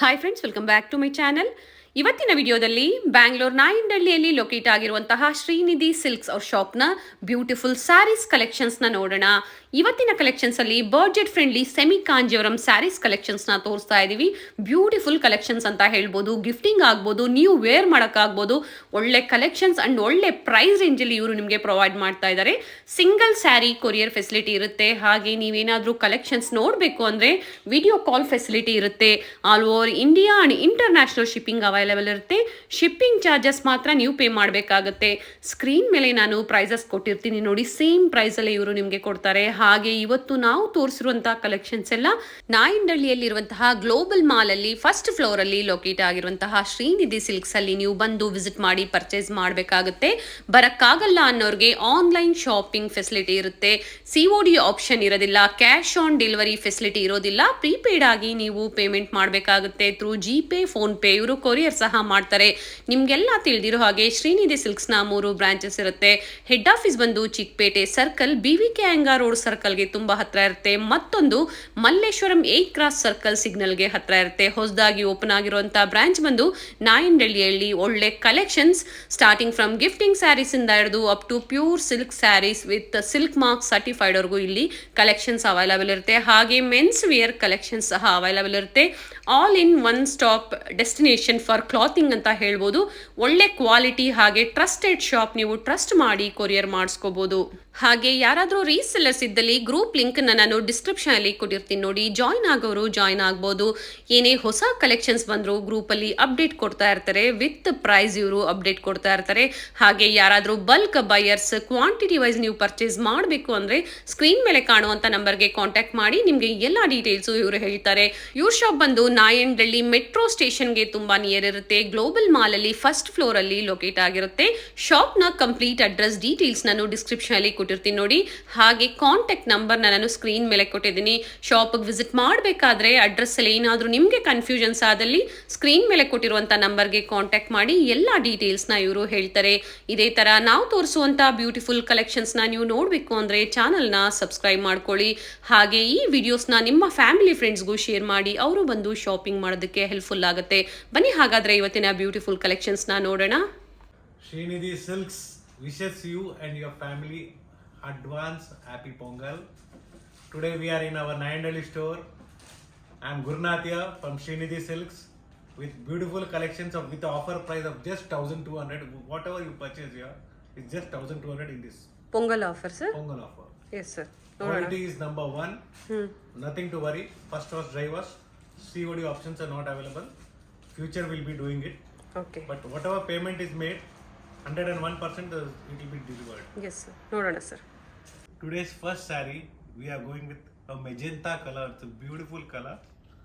Hi friends, welcome back to my channel. ಇವತ್ತಿನ ವಿಡಿಯೋದಲ್ಲಿ Bangalore ನಾಯಂಡಹಳ್ಳಿಯಲ್ಲಿ locate ಆಗಿರುವಂತಹ ಶ್ರೀನಿಧಿ ಸಿಲ್ಕ್ಸ್ ಅವ್ರ ಶಾಪ್ನ ಬ್ಯೂಟಿಫುಲ್ ಸ್ಯಾರೀಸ್ ಕಲೆಕ್ಷನ್ಸ್ನ ನೋಡೋಣ. ಇವತ್ತಿನ ಕಲೆಕ್ಷನ್ಸಲ್ಲಿ budget friendly semi Kanjeevaram sarees ಕಲೆಕ್ಷನ್ಸ್ನ ತೋರಿಸ್ತಾ ಇದ್ದೀವಿ. ಬ್ಯೂಟಿಫುಲ್ ಕಲೆಕ್ಷನ್ಸ್ ಅಂತ ಹೇಳ್ಬೋದು. ಗಿಫ್ಟಿಂಗ್ ಆಗ್ಬೋದು, ನೀವು ವೇರ್ ಮಾಡೋಕ್ಕಾಗ್ಬೋದು. ಒಳ್ಳೆ ಕಲೆಕ್ಷನ್ಸ್ ಅಂಡ್ ಒಳ್ಳೆ ಪ್ರೈಸ್ ರೇಂಜಲ್ಲಿ ಇವರು ನಿಮಗೆ ಪ್ರೊವೈಡ್ ಮಾಡ್ತಾ ಇದ್ದಾರೆ. ಸಿಂಗಲ್ ಸ್ಯಾರಿ ಕೊರಿಯರ್ ಫೆಸಿಲಿಟಿ ಇರುತ್ತೆ. ಹಾಗೆ ನೀವೇನಾದರೂ ಕಲೆಕ್ಷನ್ಸ್ ನೋಡಬೇಕು ಅಂದರೆ ವಿಡಿಯೋ ಕಾಲ್ ಫೆಸಿಲಿಟಿ ಇರುತ್ತೆ. All over India and international shipping available ಇರುತ್ತೆ. ಶಿಪ್ಪಿಂಗ್ ಚಾರ್ಜಸ್ ಮಾತ್ರ ನೀವು ಪೇ ಮಾಡಬೇಕಾಗುತ್ತೆ. ಸ್ಕ್ರೀನ್ ಮೇಲೆ ನಾನು ಪ್ರೈಸಸ್ ಕೊಟ್ಟಿರ್ತೀನಿ ನೋಡಿ, ಸೇಮ್ ಪ್ರೈಸಲ್ಲೇ ಇವರು ನಿಮಗೆ ಕೊಡ್ತಾರೆ. ಹಾಗೆ ಇವತ್ತು ನಾವು ತೋರಿಸಿರುವಂತಹ ಕಲೆಕ್ಷನ್ಸ್ ಎಲ್ಲ ನಾಯಂಡಹಳ್ಳಿಯಲ್ಲಿರುವಂತಹ ಗ್ಲೋಬಲ್ ಮಾಲ್ ಅಲ್ಲಿ ಫಸ್ಟ್ ಫ್ಲೋರ್ ಅಲ್ಲಿ ಲೊಕೇಟ್ ಆಗಿರುವಂತಹ ಶ್ರೀನಿಧಿ ಸಿಲ್ಕ್ಸ್ ಅಲ್ಲಿ ನೀವು ಬಂದು ವಿಸಿಟ್ ಮಾಡಿ ಪರ್ಚೇಸ್ ಮಾಡಬೇಕಾಗುತ್ತೆ. ಬರಕ್ಕಾಗಲ್ಲ ಅನ್ನೋರಿಗೆ ಆನ್ಲೈನ್ ಶಾಪಿಂಗ್ ಫೆಸಿಲಿಟಿ ಇರುತ್ತೆ. COD ಆಪ್ಷನ್ ಇರೋದಿಲ್ಲ, ಕ್ಯಾಶ್ ಆನ್ ಡೆಲಿವರಿ ಫೆಸಿಲಿಟಿ ಇರೋದಿಲ್ಲ. ಪ್ರೀಪೇಡ್ ಆಗಿ ನೀವು ಪೇಮೆಂಟ್ ಮಾಡಬೇಕಾಗುತ್ತೆ ಥ್ರೂ ಜಿಪೇ, ಫೋನ್ ಪೇ. ಇವರು ಕೊರಿಯರ್ ಸಹ ಮಾಡ್ತಾರೆ. ನಿಮ್ಗೆಲ್ಲ ತಿಳಿದಿರೋ ಹಾಗೆ ಶ್ರೀನಿಧಿ ಸಿಲ್ಕ್ಸ್ ನ 3 ಬ್ರಾಂಚಸ್ ಇರುತ್ತೆ. ಹೆಡ್ ಆಫೀಸ್ ಬಂದು ಚಿಕ್ಕಪೇಟೆ ಸರ್ಕಲ್, BVK ಅಂಗಾ ರೋಡ್ ಸರ್ಕಲ್ಗೆ ತುಂಬಾ ಹತ್ರ ಇರುತ್ತೆ. ಮತ್ತೊಂದು ಮಲ್ಲೇಶ್ವರಂ 8 ಕ್ರಾಸ್ ಸರ್ಕಲ್ ಸಿಗ್ನಲ್ಗೆ ಹತ್ರ ಇರುತ್ತೆ. ಹೊಸದಾಗಿ ಓಪನ್ ಆಗಿರುವಂತಹ ಬ್ರಾಂಚ್ ಬಂದು ನಾಯಂಡಹಳ್ಳಿಯಲ್ಲಿ ಒಳ್ಳೆ collections starting from gifting sarees ಇಂದ ಹಿಡಿದು up to pure silk sarees with silk mark certified ವರೆಗೂ ಇಲ್ಲಿ ಕಲೆಕ್ಷನ್ಸ್ ಅವೈಲೇಬಲ್ ಇರುತ್ತೆ. ಹಾಗೆ ಮೆನ್ಸ್ ವೇರ್ ಕಲೆಕ್ಷನ್ಸ್ ಸಹ ಅವೈಲೇಬಲ್ ಇರುತ್ತೆ. All in one stop destination for clothing ಅಂತ ಹೇಳ್ಬೋದು. ಒಳ್ಳೆ ಕ್ವಾಲಿಟಿ ಹಾಗೆ ಟ್ರಸ್ಟೆಡ್ ಶಾಪ್, ನೀವು ಟ್ರಸ್ಟ್ ಮಾಡಿ ಕೊರಿಯರ್ ಮಾಡಿಸ್ಕೋಬಹುದು. ಹಾಗೆ ಯಾರಾದರೂ ರೀಸೆಲ್ಲರ್ಸ್ ಇದ್ದಲ್ಲಿ ಗ್ರೂಪ್ ಲಿಂಕ್ ನಾನು ಡಿಸ್ಕ್ರಿಪ್ಷನ್ ಅಲ್ಲಿ ಕೊಟ್ಟಿರ್ತೀನಿ ನೋಡಿ. ಜಾಯ್ನ್ ಆಗೋರು ಜಾಯ್ನ್ ಆಗ್ಬೋದು. ಏನೇ ಹೊಸ ಕಲೆಕ್ಷನ್ಸ್ ಬಂದ್ರು ಗ್ರೂಪ್ ಅಲ್ಲಿ ಅಪ್ಡೇಟ್ ಕೊಡ್ತಾ ಇರ್ತಾರೆ. ವಿತ್ ಪ್ರೈಸ್ ಇವರು ಅಪ್ಡೇಟ್ ಕೊಡ್ತಾ ಇರ್ತಾರೆ. ಹಾಗೆ ಯಾರಾದರೂ ಬಲ್ಕ್ ಬೈಯರ್ಸ್ ಕ್ವಾಂಟಿಟಿ ವೈಸ್ ನೀವು ಪರ್ಚೇಸ್ ಮಾಡಬೇಕು ಅಂದ್ರೆ ಸ್ಕ್ರೀನ್ ಮೇಲೆ ಕಾಣುವಂತ ನಂಬರ್ಗೆ ಕಾಂಟ್ಯಾಕ್ಟ್ ಮಾಡಿ ನಿಮಗೆ ಎಲ್ಲ ಡೀಟೇಲ್ಸ್ ಇವರು ಹೇಳ್ತಾರೆ. ಇವ್ರ ಶಾಪ್ ಬಂದು ನಾಯಂಡಹಳ್ಳಿ ಮೆಟ್ರೋ ಸ್ಟೇಷನ್ಗೆ ತುಂಬಾ ನಿಯರ್ ಇರುತ್ತೆ. ಗ್ಲೋಬಲ್ ಮಾಲ್ ಅಲ್ಲಿ ಫಸ್ಟ್ ಫ್ಲೋರ್ ಅಲ್ಲಿ ಲೊಕೇಟ್ ಆಗಿರುತ್ತೆ. ಶಾಪ್ ನ ಕಂಪ್ಲೀಟ್ ಅಡ್ರೆಸ್ ಡೀಟೇಲ್ಸ್ ನಾನು ಡಿಸ್ಕ್ರಿಪ್ಷನ್ ಅಲ್ಲಿ ಕೊಟ್ಟಿರ್ತೀನಿ ನೋಡಿ. ಹಾಗೆ ಕಾಂಟ್ಯಾಕ್ಟ್ ನಂಬರ್ ನಾನು ಸ್ಕ್ರೀನ್ ಮೇಲೆ ಕೊಟ್ಟಿದ್ದೀನಿ. ಶಾಪ್ ವಿಸಿಟ್ ಮಾಡಬೇಕಾದ್ರೆ ಅಡ್ರೆಸ್ ಅಲ್ಲಿ ಏನಾದರೂ ನಿಮಗೆ ಕನ್ಫ್ಯೂಷನ್ಸ್ ಆದಲ್ಲಿ ಸ್ಕ್ರೀನ್ ಮೇಲೆ ಕೊಟ್ಟಿರುವಂತ ನಂಬರ್ಗೆ ಕಾಂಟ್ಯಾಕ್ಟ್ ಮಾಡಿ ಎಲ್ಲ ಡೀಟೇಲ್ಸ್ ನ ಇವರು ಹೇಳ್ತಾರೆ. ಇದೇ ತರ ನಾವು ತೋರಿಸುವಂತ ಬ್ಯೂಟಿಫುಲ್ ಕಲೆಕ್ಷನ್ಸ್ ನ ನೀವು ನೋಡಬೇಕು ಅಂದ್ರೆ ಚಾನಲ್ ನ ಸಬ್ಸ್ಕ್ರೈಬ್ ಮಾಡ್ಕೊಳ್ಳಿ. ಹಾಗೆ ಈ ವಿಡಿಯೋಸ್ ನ ನಿಮ್ಮ ಫ್ಯಾಮಿಲಿ ಫ್ರೆಂಡ್ಸ್ಗೂ ಶೇರ್ ಮಾಡಿ, ಅವರು ಬಂದು ಶಾಪಿಂಗ್ ಮಾಡೋದಕ್ಕೆ ಹೆಲ್ಪ್ಫುಲ್ ಆಗುತ್ತೆ. ಬನ್ನಿ ಹಾಗಾದ್ರೆ ಇವತ್ತಿನ ಬ್ಯೂಟಿಫುಲ್ ಕಲೆಕ್ಷನ್ಸ್ ನ ನೋಡೋಣ. Srinidhi Silks wishes you and your family advance happy Pongal. Today we are in our Nayandahalli store. I am Gurnath here from Srinidhi Silks with beautiful collections of with the offer price of just 1200. Whatever you purchase here is just 1200 in this pongal offer sir? Pongal offer. Yes sir. Quality is number one. Nothing to worry. First wash, dry wash. COD options are not available. Future will be doing it. Okay. But whatever payment is made, 101% it will be delivered. Yes sir, ನೋಡೋಣ sir. Today's first saree, we are going with a magenta color. It's a beautiful color.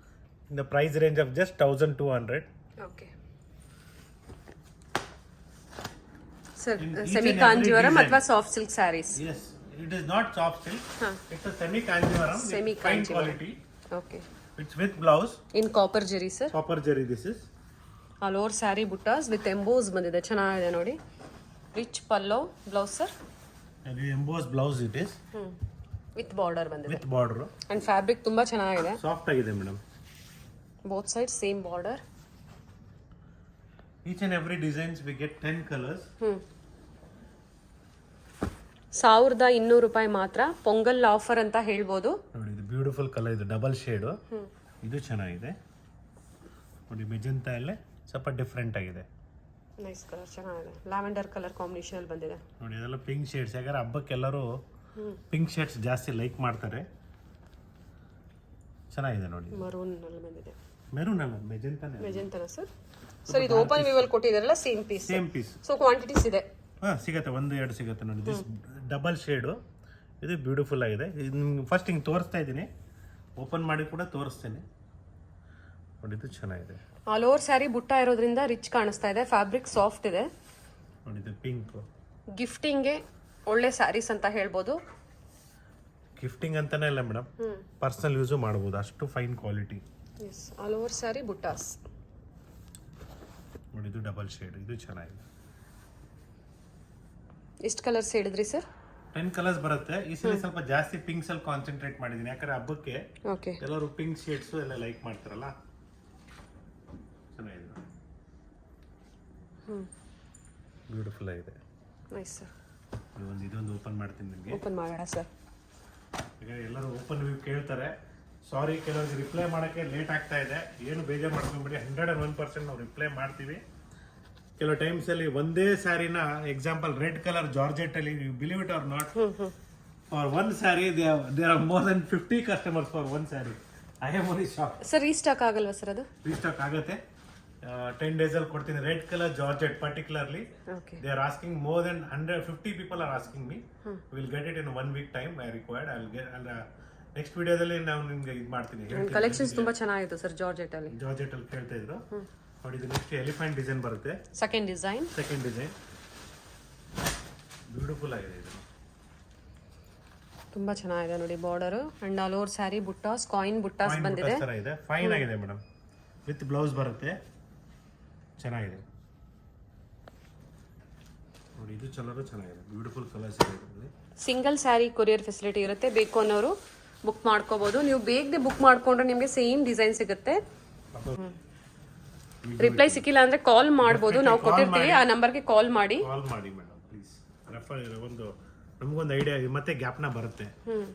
In the price range of just 1200. Okay sir, In each semi and Kanjeevaram every ಅಥವಾ design. Soft silk sarees? Yes, it is not soft silk. Huh. It's a semi kanjivaram. Semi With fine kanjivaram. quality. Okay. It's with blouse. In copper zari sir. Copper zari this is. All over sari buttas with emboss ಬಂದಿದೆ, ಚೆನ್ನಾಗಿದೆ ನೋಡಿ. Rich pallu, blouse sir And the embossed blouse it is. With border ಬಂದಿದೆ. With border. And fabric ತುಂಬಾ ಚೆನ್ನಾಗಿದೆ. Soft ಆಗಿದೆ madam. Both side same border. Each and every designs we get 10 colors. 1200 ರೂಪಾಯಿ ಮಾತ್ರ. Pongal offer ಅಂತ ಹೇಳ್ಬೋದು. ನೋಡಿ ಇದು ಬ್ಯೂಟಿಫುಲ್ ಕಲರ್, ಇದು ಡಬಲ್ ಶೇಡು. ಇದು ಚೆನ್ನಾಗಿದೆ ನೋಡಿ. ಮೆಜೆಂತಾ ಅಲ್ಲೇ ಸ್ವಲ್ಪ ಡಿಫ್ರೆಂಟ್ ಆಗಿದೆ. ನೈಸ್ ಕಲರ್, ಚೆನ್ನಾಗಿದೆ. ಲ್ಯಾವೆಂಡರ್ ಕಲರ್ ಕಾಂಬಿನೇಷನ್ ಅಲ್ಲಿ ಬಂದಿದೆ ನೋಡಿ. ಇದೆಲ್ಲ ಪಿಂಕ್ ಶೇಡ್ಸ್. ಯಾಕಂದ್ರೆ ಹಬ್ಬಕ್ಕೆ ಎಲ್ಲರೂ ಪಿಂಕ್ ಶೇಡ್ಸ್ ಜಾಸ್ತಿ ಲೈಕ್ ಮಾಡ್ತಾರೆ. ಚೆನ್ನಾಗಿದೆ ನೋಡಿ. ಮರೂನ್ ಅಲ್ಲಿ ಬಂದಿದೆ. ಮೆರೂನ್ ಅಲ್ಲ, ಮೆಜೆಂತಾನೆ. ಮೆಜೆಂಟನ ಸರ್. ಸರ್ ಇದು ಓಪನ್ ವ್ಯೂ ಅಲ್ಲಿ ಕೊಟ್ಟಿದಾರಲ್ಲ, same piece. Same piece. So quantities ಇದೆ. ಸಿಗತ್ತೆ, 1-2 ಸಿಗತ್ತೆ ನೋಡಿ. ದಿಸ್ ಡಬಲ್ ಶೇಡು, ಇದು ಬ್ಯೂಟಿಫುಲ್ ಆಗಿದೆ. ಇದು ಫಸ್ಟ್ ಹಿಂಗೆ ತೋರಿಸ್ತಾ ಇದ್ದೀನಿ, ಓಪನ್ ಮಾಡಿ ಕೂಡ ತೋರಿಸ್ತೇನೆ ನೋಡಿ. ಇದು ಚೆನ್ನಾಗಿದೆ. ಆಲ್ ಓವರ್ ಸ್ಯಾರಿ ಬುಟ್ಟ ಇರೋದ್ರಿಂದ ರಿಚ್ ಕಾಣಿಸ್ತಾ ಇದೆ. ಫ್ಯಾಬ್ರಿಕ್ ಸಾಫ್ಟ್ ಇದೆ ನೋಡಿ. ಇದು ಪಿಂಕ್. ಗಿಫ್ಟಿಂಗ್ಗೆ ಒಳ್ಳೆ ಸ್ಯಾರೀಸ್ ಅಂತ ಹೇಳ್ಬೋದು. ಗಿಫ್ಟಿಂಗ್ ಅಂತಾನೆ ಇಲ್ಲ ಮೇಡಮ್, ಪರ್ಸನಲ್ ಯೂಸು ಮಾಡ್ಬೋದು, ಅಷ್ಟು fine quality. Yes, all over sari buttas ನೋಡಿ. ಇದು ಡಬಲ್ ಶೇಡ್, ಇದು ಚೆನ್ನಾಗಿದೆ. ಎಷ್ಟು ಕಲರ್ಸ್ ಹೇಳಿದ್ರಿ ಸರ್? 10 ಕಲರ್ಸ್ ಬರುತ್ತೆ. ಈ ಸಲ ಸ್ವಲ್ಪ ಜಾಸ್ತಿ ಪಿಂಕ್ಸ್ ಅಲ್ಲಿ ಕಾನ್ಸಂಟ್ರೇಟ್ ಮಾಡಿದ್ದೀನಿ. ಯಾಕಂದ್ರೆ ಹಬ್ಬಕ್ಕೆ ಓಕೆ. ಎಲ್ಲರೂ ಪಿಂಕ್ ಶೇಡ್ಸ್ ಎಲ್ಲ ಲೈಕ್ ಮಾಡ್ತಾರಲ್ಲ. ಬ್ಯೂಟಿಫುಲ್ ಆಗಿದೆ. Nice sir. ಇದೊಂದು ಓಪನ್ ಮಾಡ್ತೀನಿ ನಿಮಗೆ. ಓಪನ್ ಮಾಡೋಣ ಸರ್. ಈಗ ಎಲ್ಲರೂ ಓಪನ್ ವ್ಯೂ ಕೇಳ್ತಾರೆ. ಸಾರಿ, ಕೆಲವರಿಗೆ ರಿಪ್ಲೈ ಮಾಡೋಕ್ಕೆ ಲೇಟ್ ಆಗ್ತಾ ಇದೆ. ಏನು ಬೇಜಾರು ಮಾಡ್ಕೊಂಬಿಡಿ, 101% ನಾವು ರಿಪ್ಲೈ ಮಾಡ್ತೀವಿ. ಕೆಲವು ಟೈಮ್ಸಲ್ಲಿ ಒಂದೇ ಸ್ಯಾರಿನ ಎಕ್ಸಾಂಪಲ್ ರೆಡ್ ಕಲರ್ ಜಾರ್ಜೆಟ್ಟಲ್ಲಿ, you believe it or not, for one sari there are more than 50 customers for one sari. I am only shock. Sir restock ಆಗಲ್ವಾ ಸರ್ ಅದು? ರೀಸ್ಟಾಕ್ ಆಗುತ್ತೆ, 10 days ಅಲ್ಲಿ ಕೊಡ್ತೀನಿ. Red colour georgette particularly okay. They are asking more than 150 people are asking me. Will get it in 1 week time I required. I will get next ವಿಡಿಯೋದಲ್ಲಿ ನಾವು ನಿಮ್ಗೆ ಇದು ಮಾಡ್ತೀನಿ. ಕಲೆಕ್ಷನ್ಸ್ ತುಂಬಾ ಚೆನ್ನಾಗಿತ್ತು ಸರ್ ಜಾರ್ಜೆಟ್ ಅಲ್ಲಿ. ಜಾರ್ಜೆಟ್ ಅಲ್ಲಿ ಕೇಳ್ತಾ ಇದ್ರು ನೋಡಿ. ಇದು ನೆಕ್ಸ್ಟ್ ಎಲಿಫೆಂಟ್ ಡಿಸೈನ್ ಬರುತ್ತೆ. ಸೆಕೆಂಡ್ ಡಿಸೈನ್ ಬ್ಯೂಟಿಫುಲ್ ಆಗಿದೆ. ಇದು ತುಂಬಾ ಚೆನ್ನಾಗಿದೆ ನೋಡಿ border and all over sari buttas, coin buttas ಬಂದಿದೆ. ತರ ಇದೆ, ಫೈನ್ ಆಗಿದೆ ಮೇಡಮ್. ವಿತ್ ಬ್ಲೌಸ್ ಬರುತ್ತೆ, ಚೆನ್ನಾಗಿದೆ ನೋಡಿ. ಇದು ಚೆನ್ನಾಗಿದೆ, ಬ್ಯೂಟಿಫುಲ್ ಕಲರ್ಸ್ ಇದೆ. ಸಿಂಗಲ್ ಸ್ಯಾರಿ ಕೊರಿಯರ್ ಫೆಸಿಲಿಟಿ ಇರುತ್ತೆ. ಬೇಕು ಅನ್ನೋರು ಬುಕ್ ಮಾಡ್ಕೋಬಹುದು. ನೀವು ಬೇಗನೆ ಬುಕ್ ಮಾಡ್ಕೊಂಡ್ರೆ ನಿಮಗೆ ಸೇಮ್ ಡಿಸೈನ್ ಸಿಗುತ್ತೆ. ರಿಪ್ಲೈ ಸಿಕ್ಕಿಲ್ಲ ಅಂದ್ರೆ ಕಾಲ್ ಮಾಡ್ಬೋದು, ನಾವು ಕೊಟ್ಟಿರ್ತೀವಿ ಆ ನಂಬರ್ಗೆ ಕಾಲ್ ಮಾಡಿ ಮೇಡಮ್ ಪ್ಲೀಸ್. ಒಂದು ನಮಗೊಂದು ಐಡಿಯಾ ಮತ್ತೆ ಗ್ಯಾಪ್ನ ಬರುತ್ತೆ.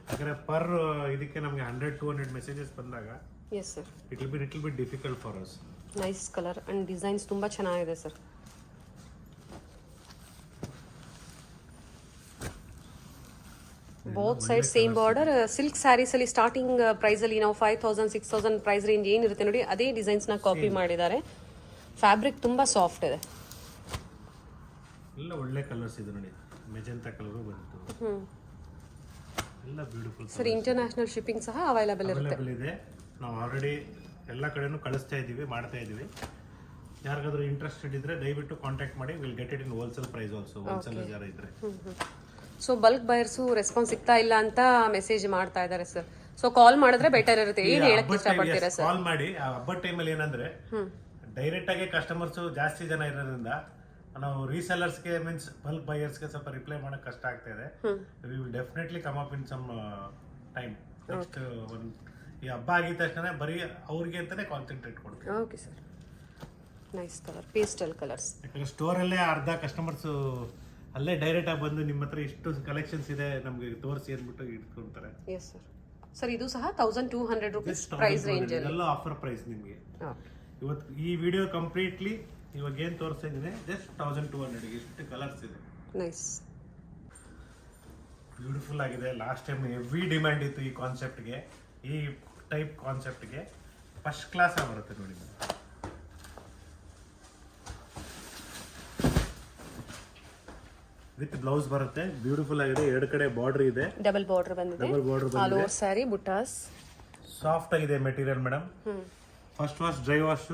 ಯಾಕಂದ್ರೆ ಪರ್ ಇದಕ್ಕೆ ನಮಗೆ 100-200 ಮೆಸೇಜಸ್ ಬಂದಾಗ yes sir, it will be little bit difficult for us. Nice colour and designs ತುಂಬಾ ಚೆನ್ನಾಗಿದೆ ಸರ್. Both side same border. Silk sarees ಅಲ್ಲಿ ಸ್ಟಾರ್ಟಿಂಗ್ ಪ್ರೈಸ್ ಅಲ್ಲಿ ನಾವು 5000-6000 ಪ್ರೈಸ್ ರೇಂಜ್ ಏನಿರುತ್ತೆ ನೋಡಿ, ಅದೇ ಡಿಸೈನ್ಸ್ ನ ಕಾಪಿ ಮಾಡಿದ್ದಾರೆ. ಫ್ಯಾಬ್ರಿಕ್ ತುಂಬಾ ಸಾಫ್ಟ್ ಇದೆ. ಎಲ್ಲ ಒಳ್ಳೆ ಕಲರ್ಸ್ ಇದೆ ನೋಡಿ. ಮೆಜೆಂಟಾ ಕಲರ್ ಬಂತು, ಎಲ್ಲ ಬ್ಯೂಟಿಫುಲ್ ಸರ್. ಇಂಟರ್ನ್ಯಾಷನಲ್ ಶಿಪ್ಪಿಂಗ್ ಸಹ ಅವೈಲೇಬಲ್ ಇದೆ. ನಾವು ಆಲ್ರೆಡಿ ಎಲ್ಲ ಕಡೆನೂ ಕಳಿಸ್ತಾ ಇದ್ದೀವಿ, ಮಾಡ್ತಾ ಇದ್ದೀವಿ. ಯಾರಿಗಾದ್ರೂ ಇಂಟ್ರೆಸ್ಟೆಡ್ ಇದ್ರೆ ದಯವಿಟ್ಟು ಕಾಂಟ್ಯಾಕ್ಟ್ ಮಾಡಿ. Will get it in wholesale price also. Wholesale ಯಾರು ಇದ್ರೆ. ಸೊ ಬಲ್ಕ್ ಬಯರ್ಸು ರೆಸ್ಪಾನ್ಸ್ ಸಿಗ್ತಾ ಇಲ್ಲ ಅಂತ ಮೆಸೇಜ್ ಮಾಡ್ತಾ ಇದ್ದಾರೆ ಸರ್. ಸೊ ಕಾಲ್ ಮಾಡಿದ್ರೆ ಬೆಟರ್ ಇರುತ್ತೆ. ಏನ್ ಹೇಳಕ್ ಇಷ್ಟಪಡ್ತೀರಾ ಸರ್? ಕಾಲ್ ಮಾಡಿ. ಹಬ್ಬದ ಟೈಮಲ್ಲಿ ಏನಂದ್ರೆ ಡೈರೆಕ್ಟ್ ಆಗಿ ಕಸ್ಟಮರ್ಸ್ ಜಾಸ್ತಿ ಜನ ಇರೋದ್ರಿಂದ ನಾವು ರೀಸೆಲ್ಲರ್ಸ್ಗೆ ಮೀನ್ಸ್ ಬಲ್ಕ್ ಬಯರ್ಸ್ಗೆ ಸ್ವಲ್ಪ ರಿಪ್ಲೈ ಮಾಡಕ್ ಕಷ್ಟ ಆಗ್ತಾ ಇದೆ. We will definitely come up in some time. Next ಈ ಹಬ್ಬ ಆಗಿದ ತಕ್ಷಣ ಬರೀ ಅವ್ರಿಗೆ ಅಂತಾನೆ ಕಾನ್ಸಂಟ್ರೇಟ್ ಕೊಡ್ತೀವಿ. Okay sir. Nice colour, pastel colours. ಯಾಕಂದ್ರೆ ಸ್ಟೋರಲ್ಲೇ ಅರ್ಧ ಕಸ್ಟಮರ್ಸ್ ಅಲ್ಲೇ ಡೈರೆಕ್ಟ್ ಆಗಿ ಬಂದು ನಿಮ್ಮ ಹತ್ರ ಇಷ್ಟು ಕಲೆಕ್ಷನ್ಸ್ ಇದೆ ನಮ್ಗೆ ತೋರಿಸಿ ಅಂದ್ಬಿಟ್ಟು ಇಟ್ಕೊಂತಾರೆ. Yes sir. ಸರ್ ಇದು ಸಹ 1200 ರೂಪೀಸ್ ಪ್ರೈಸ್ ರೇಂಜ್. ಎಲ್ಲ ಆಫರ್ ಪ್ರೈಸ್ ನಿಮಗೆ. ಇವತ್ತು ಈ ವಿಡಿಯೋ ಕಂಪ್ಲೀಟ್ಲಿ ಇವಾಗ ಏನ್ ತೋರಿಸ್ತಾ ಇದ್ದೀನಿ ಜಸ್ಟ್ 1200 ಎಷ್ಟು ಕಲರ್ಸ್ ಇದೆ. ನೈಸ್, ಬ್ಯೂಟಿಫುಲ್ ಆಗಿದೆ. ಲಾಸ್ಟ್ ಟೈಮ್ ಹೆವಿ ಡಿಮ್ಯಾಂಡ್ ಇತ್ತು ಈ ಕಾನ್ಸೆಪ್ಟ್ಗೆ, ಈ ಟೈಪ್ ಕಾನ್ಸೆಪ್ಟ್ಗೆ. ಫಸ್ಟ್ ಕ್ಲಾಸ್ ಆಗಿ ಬರುತ್ತೆ ನೋಡಿ. ವಿತ್ ಬ್ಲೌಸ್ ಬರುತ್ತೆ, ಬ್ಯೂಟಿಫುಲ್ ಆಗಿದೆ. ಎರಡು ಕಡೆ ಬಾರ್ಡರ್ ಇದೆ, ಡಬಲ್ ಬಾರ್ಡರ್ ಬಂದಿದೆ. Double border all over sari buttas. Soft ಆಗಿದೆ material madam. First wash, dry wash.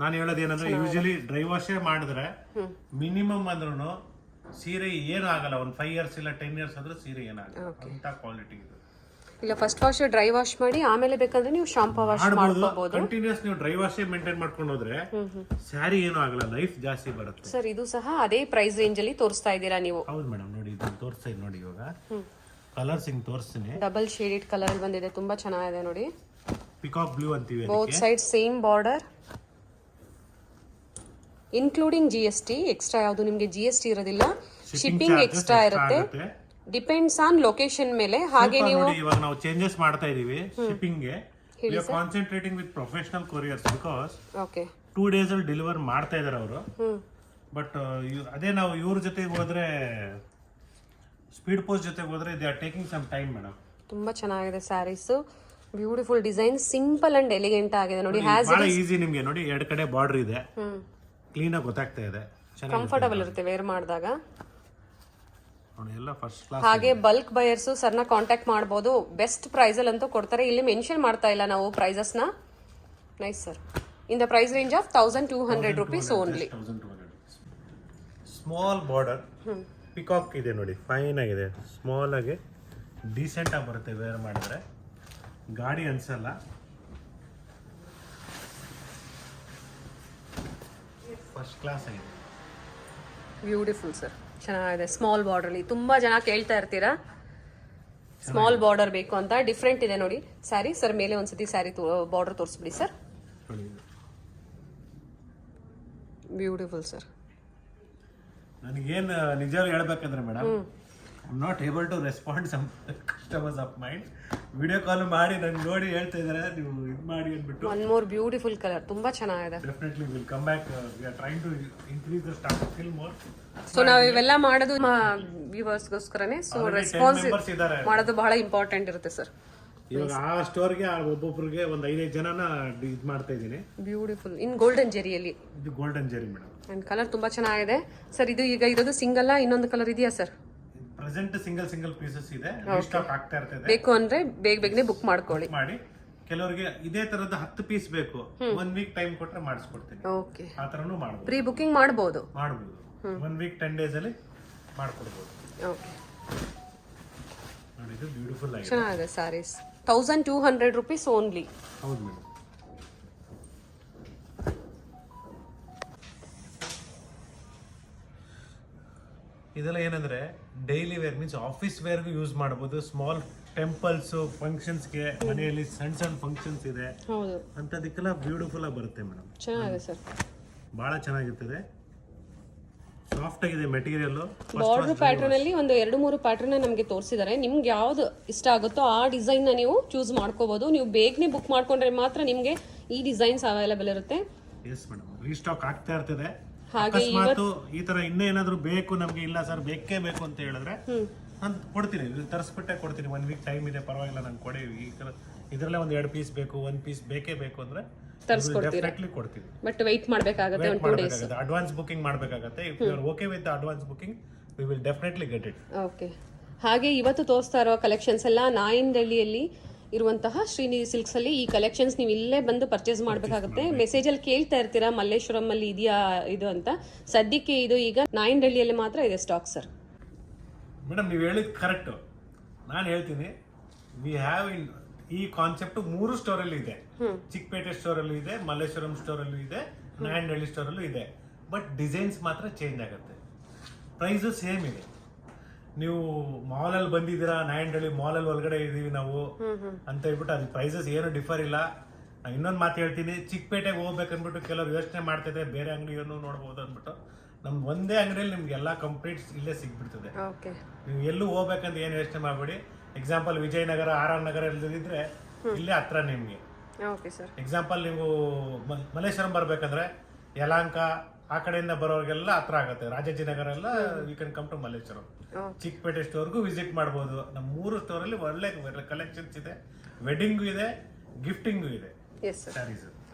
ನಾನು ಹೇಳೋದೇನಂದ್ರೆ ಯೂಶಲಿ ಡ್ರೈ ವಾಶೇ ಮಾಡಿದ್ರೆ ಮಿನಿಮಮ್ ಅಂದ್ರೂ ಸೀರೆ ಏನು ಆಗಲ್ಲ. ಒಂದು 5 years ಇಲ್ಲ 10 years ಆದ್ರೂ ಸೀರೆ ಏನಾಗಲ್ಲ. ಅಂತ ಕ್ವಾಲಿಟಿ ಇದೆ. ಇಲ್ಲ ಫಸ್ಟ್ ವಾಶ್ ಡ್ರೈ ವಾಶ್ ಮಾಡಿ ಆಮೇಲೆ ಬೇಕಂದ್ರೆ ನೀವು ಶಾಂಪೂ ವಾಶ್ ಮಾಡ್ಕೋಬಹುದು. ಕಂಟಿನ್ಯೂಸ್ ನೀವು ಡ್ರೈ ವಾಶೇ ಮೇಂಟೈನ್ ಮಾಡ್ಕೊಂಡು ಹೋದ್ರೆ ಸ್ಯಾರಿ ಏನು ಆಗಲ್ಲ, ಲೈಫ್ ಜಾಸ್ತಿ ಬರುತ್ತೆ. ಸರ್ ಇದು ಸಹ ಅದೇ ಪ್ರೈಸ್ ರೇಂಜ್ ಅಲ್ಲಿ ತೋರಿಸ್ತಾ ಇದ್ದೀರಾ ನೀವು? ಹೌದು ಮೇಡಮ್. ನೋಡಿ ಇದು ತೋರಿಸ್ತಾ ಇದ್ದೀನಿ ನೋಡಿ. ಇವಾಗ ಕಲರ್ಸ್ ಹಿಂಗ್ ತೋರಿಸ್ತೀನಿ. ಡಬಲ್ ಶೇಡೆಡ್ ಕಲರ್ ಅಲ್ಲಿ ಬಂದಿದೆ, ತುಂಬಾ ಚೆನ್ನಾಗಿದೆ ನೋಡಿ. ಪಿಕಾಕ್ ಬ್ಲೂ ಅಂತೀವಿ. Both side same border including GST. Extra ಯಾವುದು ನಿಮಗೆ GST ಇರೋದಿಲ್ಲ. ಶಿಪ್ಪಿಂಗ್ ಎಕ್ಸ್ಟ್ರಾ ಇರುತ್ತೆ. ಡಿಪೆಂಡ್ಸ್ ಆನ್ ಲೊಕೇಶನ್ ಮೇಲೆ. ಹಾಗೆ ನೀವು ಇವಾಗ ನಾವು ಚೇಂಜಸ್ ಮಾಡ್ತಾ ಇದೀವಿ ಶಿಪ್ಪಿಂಗ್ ಗೆ. We are concentrating with professional couriers because okay 2 days ಅಲ್ಲಿ ಡೆಲಿವರ್ ಮಾಡ್ತಾ ಇದಾರೆ ಅವರು. ಬಟ್ ಅದೇ ನಾವು ಇವ್ರ ಜೊತೆಗೆ ಹೋದ್ರೆ, ಸ್ಪೀಡ್ ಪೋಸ್ಟ್ ಜೊತೆಗೆ ಹೋದ್ರೆ they are taking some time madam. ತುಂಬಾ ಚೆನ್ನಾಗಿದೆ sarees. Beautiful design, simple and elegant ಆಗಿದೆ ನೋಡಿ. ಬಹಳ ಈಸಿ ನಿಮ್ಗೆ ನೋಡಿ. ಎರಡು ಕಡೆ ಬಾರ್ಡರ್ ಇದೆ, ಕ್ಲೀನ್ ಆಗಿ ಗೊತ್ತಾಗ್ತಾ ಇದೆ. ಕಂಫರ್ಟಬಲ್ ಇರುತ್ತೆ ವೇರ್ ಮಾಡಿದಾಗ. ಎಲ್ಲ ಫಸ್ಟ್ ಕ್ಲಾಸ್. ಹಾಗೆ ಬಲ್ಕ್ ಬಯರ್ಸ್ ಸರ್ನ ಕಾಂಟ್ಯಾಕ್ಟ್ ಮಾಡಬಹುದು. ಬೆಸ್ಟ್ ಪ್ರೈಸ್ ಅಲ್ಲಿ ಅಂತೂ ಕೊಡ್ತಾರೆ. ಇಲ್ಲಿ ಮೆನ್ಷನ್ ಮಾಡ್ತಾ ಇಲ್ಲ ನಾವು ಪ್ರೈಸಸ್ ನ. Nice sir. In the price range of 1200 rupees only. Small border peacock ಇದೆ ನೋಡಿ, ಫೈನ್ ಆಗಿದೆ. ಸ್ಮಾಲ್ ಆಗಿ ಡೀಸೆಂಟ್ ಆಗಿ ಬರುತ್ತೆ ವೇರ್ ಮಾಡಿದ್ರೆ, ಗಾಡಿ ಅನ್ಸಲ್ಲ. ಫಸ್ಟ್ ಕ್ಲಾಸ್ ಆಗಿದೆ. ಬ್ಯೂಟಿಫುಲ್ ಸರ್, ಚೆನ್ನಾಗಿದೆ. ಸ್ಮಾಲ್ ಬಾರ್ಡರ್ ಅಲ್ಲಿ ತುಂಬಾ ಜನ ಕೇಳ್ತಾ ಇರ್ತೀರಾ ಸ್ಮಾಲ್ ಬಾರ್ಡರ್ ಬೇಕು ಅಂತ. ಡಿಫ್ರೆಂಟ್ ಇದೆ ನೋಡಿ ಸ್ಯಾರಿ. ಸರ್ ಮೇಲೆ ಒಂದ್ಸತಿ ಸ್ಯಾರಿ ಬಾರ್ಡರ್ ತೋರಿಸ್ಬಿಡಿ ಸರ್. Beautiful sir. ನನಗೇನು ನಿಜವಾಗ್ಲೂ ಹೇಳ್ಬೇಕಂದ್ರೆ madam I am not able to respond some customers of mind. Video call ಮಾಡಿ ನಂಗೆ ನೋಡಿ ಹೇಳ್ತಾ ಇದಾರೆ ನೀವು ಇದು ಮಾಡಿ ಅಂದ್ಬಿಟ್ಟು. ಒನ್ ಮೋರ್ ಬ್ಯೂಟಿಫುಲ್ ಕಲರ್, ತುಂಬಾ ಚೆನ್ನಾಗಿದೆ. Definitely will come back. We are trying to increase the stock fill more. So ನಾವು ಇವೆಲ್ಲ ಮಾಡೋದು ವ್ಯೂವರ್ಸ್ಗೋಸ್ಕರನೇ. ಸೊ ರೆಸ್ಪಾನ್ಸ್ ಮೆಂಬರ್ಸ್ ಇದ್ದಾರೆ. ಮಾಡೋದು ಬಹಳ ಇಂಪಾರ್ಟೆಂಟ್ ಇರುತ್ತೆ ಸರ್. ಇವಾಗ ಆ ಸ್ಟೋರ್ಗೆ ಒಬ್ಬೊಬ್ರಿಗೆ ಒಂದು 5-5 ಜನನ ಇದು ಮಾಡ್ತಾ ಇದ್ದೀನಿ. ಬ್ಯೂಟಿಫುಲ್ ಇನ್ ಗೋಲ್ಡನ್ ಜೆರಿಯಲ್ಲಿ. ಇದು golden zari madam. And colour ತುಂಬಾ ಚೆನ್ನಾಗಿದೆ ಸರ್. ಇದು ಈಗ ಇರೋದು ಸಿಂಗಲ್, ಇನ್ನೊಂದು ಕಲರ್ ಇದೆಯಾ ಸರ್? ಪ್ರೆಸೆಂಟ್ ಸಿಂಗಲ್ ಪೀಸಸ್ ಇದೆ, ಸ್ಟಾಕ್ ಆಗ್ತಾ ಇರ್ತದೆ. ಬೇಕು ಅಂದ್ರೆ ಬೇಗನೆ ಬುಕ್ ಮಾಡ್ಕೊಳ್ಳಿ. ಮಾಡಿ ಕೆಲವರಿಗೆ ಇದೇ ತರದ 10 ಪೀಸ್ ಬೇಕು, 1 ವೀಕ್ ಟೈಮ್ ಕೊಟ್ರೆ ಮಾಡಿಸ್ಕೊಡ್ತೀನಿ. ಓಕೆ, ಆ ತರನು ಮಾಡಬಹುದು. ಪ್ರೀ ಬುಕಿಂಗ್ ಮಾಡಬಹುದು. 1 ವೀಕ್ 10 ಡೇಸ್ ಅಲ್ಲಿ ಮಾಡ್ಕೊಡ್ಬೋದು. ಓಕೆ, ನೋಡಿ ಇದು ಬ್ಯೂಟಿಫುಲ್ ಆಗಿದೆ. ಚೆನ್ನಾಗಿದೆ ಸ್ಯಾರೀಸ್. 1200 rupees only. ಹೌದು ಮೇಡಮ್. ಇದೆಲ್ಲ ಏನಂದ್ರೆ ಡೈಲಿ ವೇರ್ ಮೀನ್ಸ್ ಆಫೀಸ್ ವೇರ್ಗೂ ಯೂಸ್ ಮಾಡಬಹುದು. ಸ್ಮಾಲ್ ಟೆಂಪಲ್ಸ್ ಫಂಕ್ಷನ್ಸ್ಗೆ, ಮನೆಯಲ್ಲಿ ಸಣ್ಣ ಫಂಕ್ಷನ್ಸ್ ಇದೆ ಹೌದು, ಅಂತದಕ್ಕೆಲ್ಲ ಬ್ಯೂಟಿಫುಲ್ ಆಗಿ ಬರುತ್ತೆ ಮೇಡಮ್. ಚೆನ್ನಾಗಿದೆ ಸರ್. ಬಹಳ ಚೆನ್ನಾಗಿರ್ತದೆ, ಸಾಫ್ಟ್ ಆಗಿದೆ ಮೆಟೀರಿಯಲ್. ಬಾರ್ಡರ್ ಪ್ಯಾಟರ್ನ್ ಅಲ್ಲಿ ಒಂದು 2-3 ಪ್ಯಾಟರ್ನ್ ನಮಗೆ ತೋರಿಸಿದ್ದಾರೆ. ನಿಮ್ಗೆ ಯಾವ್ದು ಇಷ್ಟ ಆಗುತ್ತೋ ಆ ಡಿಸೈನ್ ನ ನೀವು ಚೂಸ್ ಮಾಡ್ಕೋಬಹುದು. ನೀವು ಬೇಗನೆ ಬುಕ್ ಮಾಡ್ಕೊಂಡ್ರೆ ಮಾತ್ರ ನಿಮ್ಗೆ ಈ ಡಿಸೈನ್ಸ್ ಅವೈಲೇಬಲ್ ಇರುತ್ತೆ. ಎಸ್ ಮೇಡಮ್, ರೀಸ್ಟಾಕ್ ಆಗ್ತಾ ಇರ್ತದೆ. ಹಾಗೆ ಅಕಸ್ಮಾತ್ ಈ ತರ ಇನ್ನೂ ಏನಾದ್ರು ಬೇಕು ನಮ್ಗೆ, ಇಲ್ಲ ಸರ್ ಬೇಕೇ ಬೇಕು ಅಂತ ಹೇಳಿದ್ರೆ ನಾನು ಕೊಡ್ತೀನಿ, ತರಿಸ್ಬಿಟ್ಟೆ ಕೊಡ್ತೀನಿ. 1 ವೀಕ್ ಟೈಮ್ ಇದೆ, ಪರವಾಗಿಲ್ಲ ನಂಗೆ ಕೊಡಿ. ಇದರಲ್ಲೇ ಒಂದು 2 ಪೀಸ್ ಬೇಕು, 1 ಪೀಸ್ ಬೇಕೇ ಬೇಕು ಅಂದ್ರೆ ಡೆಫಿನೆಟ್ಲಿ ಕೊಡ್ತೀವಿ. ಬಟ್ ವೆಯ್ಟ್ ಮಾಡಬೇಕಾಗುತ್ತೆ, ಒಂದು 2 ಡೇಸ್ ಅಡ್ವಾನ್ಸ್ ಬುಕಿಂಗ್ ಮಾಡಬೇಕಾಗುತ್ತೆ. If you are okay with advance booking we will definitely get it. Okay. ಹಾಗೆ ಇವತ್ತು ತೋರಿಸ್ತಾ ಇರೋ ಕಲೆಕ್ಷನ್ಸ್ ಎಲ್ಲ ನಾಯಂಡಹಳ್ಳಿಯಲ್ಲಿ ಇರುವಂತಹ ಶ್ರೀನಿಧಿ ಸಿಲ್ಕ್ಸ್ ಅಲ್ಲಿ ಈ ಕಲೆಕ್ಷನ್ಸ್ ನೀವು ಇಲ್ಲೇ ಬಂದು ಪರ್ಚೇಸ್ ಮಾಡಬೇಕಾಗುತ್ತೆ. ಮೆಸೇಜ್ ಅಲ್ಲಿ ಕೇಳ್ತಾ ಇರ್ತೀರಾ ಮಲ್ಲೇಶ್ವರಂ ಅಲ್ಲಿ ಇದೆಯಾ ಇದು ಅಂತ. ಸದ್ಯಕ್ಕೆ ಇದು ಈಗ ನಾಯಂಡಹಳ್ಳಿಯಲ್ಲಿ ಮಾತ್ರ ಇದೆ ಸ್ಟಾಕ್ ಸರ್. ಮೇಡಮ್ ನೀವು ಹೇಳಿದ್ ಕರೆಕ್ಟ್. ನಾನು ಹೇಳ್ತೀನಿ, ವಿ ಹ್ಯಾವ್ ಇನ್ ಈ ಕಾನ್ಸೆಪ್ಟ್ 3 ಸ್ಟೋರ್ ಅಲ್ಲಿ ಇದೆ. ಚಿಕ್ಕಪೇಟೆ ಸ್ಟೋರ್ ಅಲ್ಲಿ ಇದೆ, ಮಲ್ಲೇಶ್ವರಂ ಸ್ಟೋರ್ ಅಲ್ಲಿ ಇದೆ, ನಾಯಂಡಹಳ್ಳಿ ಸ್ಟೋರ್ ಅಲ್ಲೂ ಇದೆ. ಬಟ್ ಡಿಸೈನ್ಸ್ ಮಾತ್ರ ಚೇಂಜ್ ಆಗುತ್ತೆ, ಪ್ರೈಸ್ ಸೇಮ್ ಇದೆ. ನೀವು ಮಾಲ್ ಅಲ್ಲಿ ಬಂದಿದ್ದೀರಾ, ನಾಯಂಡಹಳ್ಳಿ ಮಾಲ್ ಅಲ್ಲಿ ಒಳಗಡೆ ಇದೀವಿ ನಾವು ಅಂತ ಹೇಳ್ಬಿಟ್ಟು ಅದು ಪ್ರೈಸಸ್ ಏನು ಡಿಫರ್ ಇಲ್ಲ. ನಾನು ಇನ್ನೊಂದು ಮಾತು ಹೇಳ್ತೀನಿ, ಚಿಕ್ಕಪೇಟೆಗೆ ಹೋಗ್ಬೇಕನ್ಬಿಟ್ಟು ಕೆಲವರು ಯೋಚನೆ ಮಾಡ್ತಿದ್ರೆ ಬೇರೆ ಅಂಗಡಿಯನ್ನು ನೋಡ್ಬೋದು ಅಂದ್ಬಿಟ್ಟು, ನಮ್ದು ಒಂದೇ ಅಂಗಡಿಯಲ್ಲಿ ನಿಮ್ಗೆ ಎಲ್ಲ ಕಂಪ್ಲೀಟ್ ಇಲ್ಲೇ ಸಿಗ್ಬಿಡ್ತದೆ. ನೀವು ಎಲ್ಲೂ ಹೋಗ್ಬೇಕಂತ ಏನು ಯೋಚನೆ ಮಾಡಬೇಡಿ. ಎಕ್ಸಾಂಪಲ್ ವಿಜಯನಗರ, RR ನಗರ ಇಲ್ಲದಿದ್ರೆ ಇಲ್ಲೇ ಹತ್ರ ನಿಮ್ಗೆ. ಎಕ್ಸಾಂಪಲ್ ನೀವು ಮಲ್ಲೇಶ್ವರಂ ಬರ್ಬೇಕಂದ್ರೆ ಯಲಹಂಕ ಆ ಕಡೆಯಿಂದ ಬರೋರಿಗೆಲ್ಲ ಹತ್ರ ಆಗುತ್ತೆ. ರಾಜಾಜಿನಗರ ಎಲ್ಲ you can come to Malleshwaram. Chickpet ಸ್ಟೋರ್ಗೂ ವಿಸಿಟ್ ಮಾಡ್ಬೋದು. ನಮ್ಮ 3 ಸ್ಟೋರ್ ಅಲ್ಲಿ ಒಳ್ಳೆ ಕಲೆಕ್ಷನ್ಸ್ ಇದೆ, ವೆಡ್ಡಿಂಗು ಇದೆ, ಗಿಫ್ಟಿಂಗು ಇದೆ, ಸ್ಯಾರೀಸ್.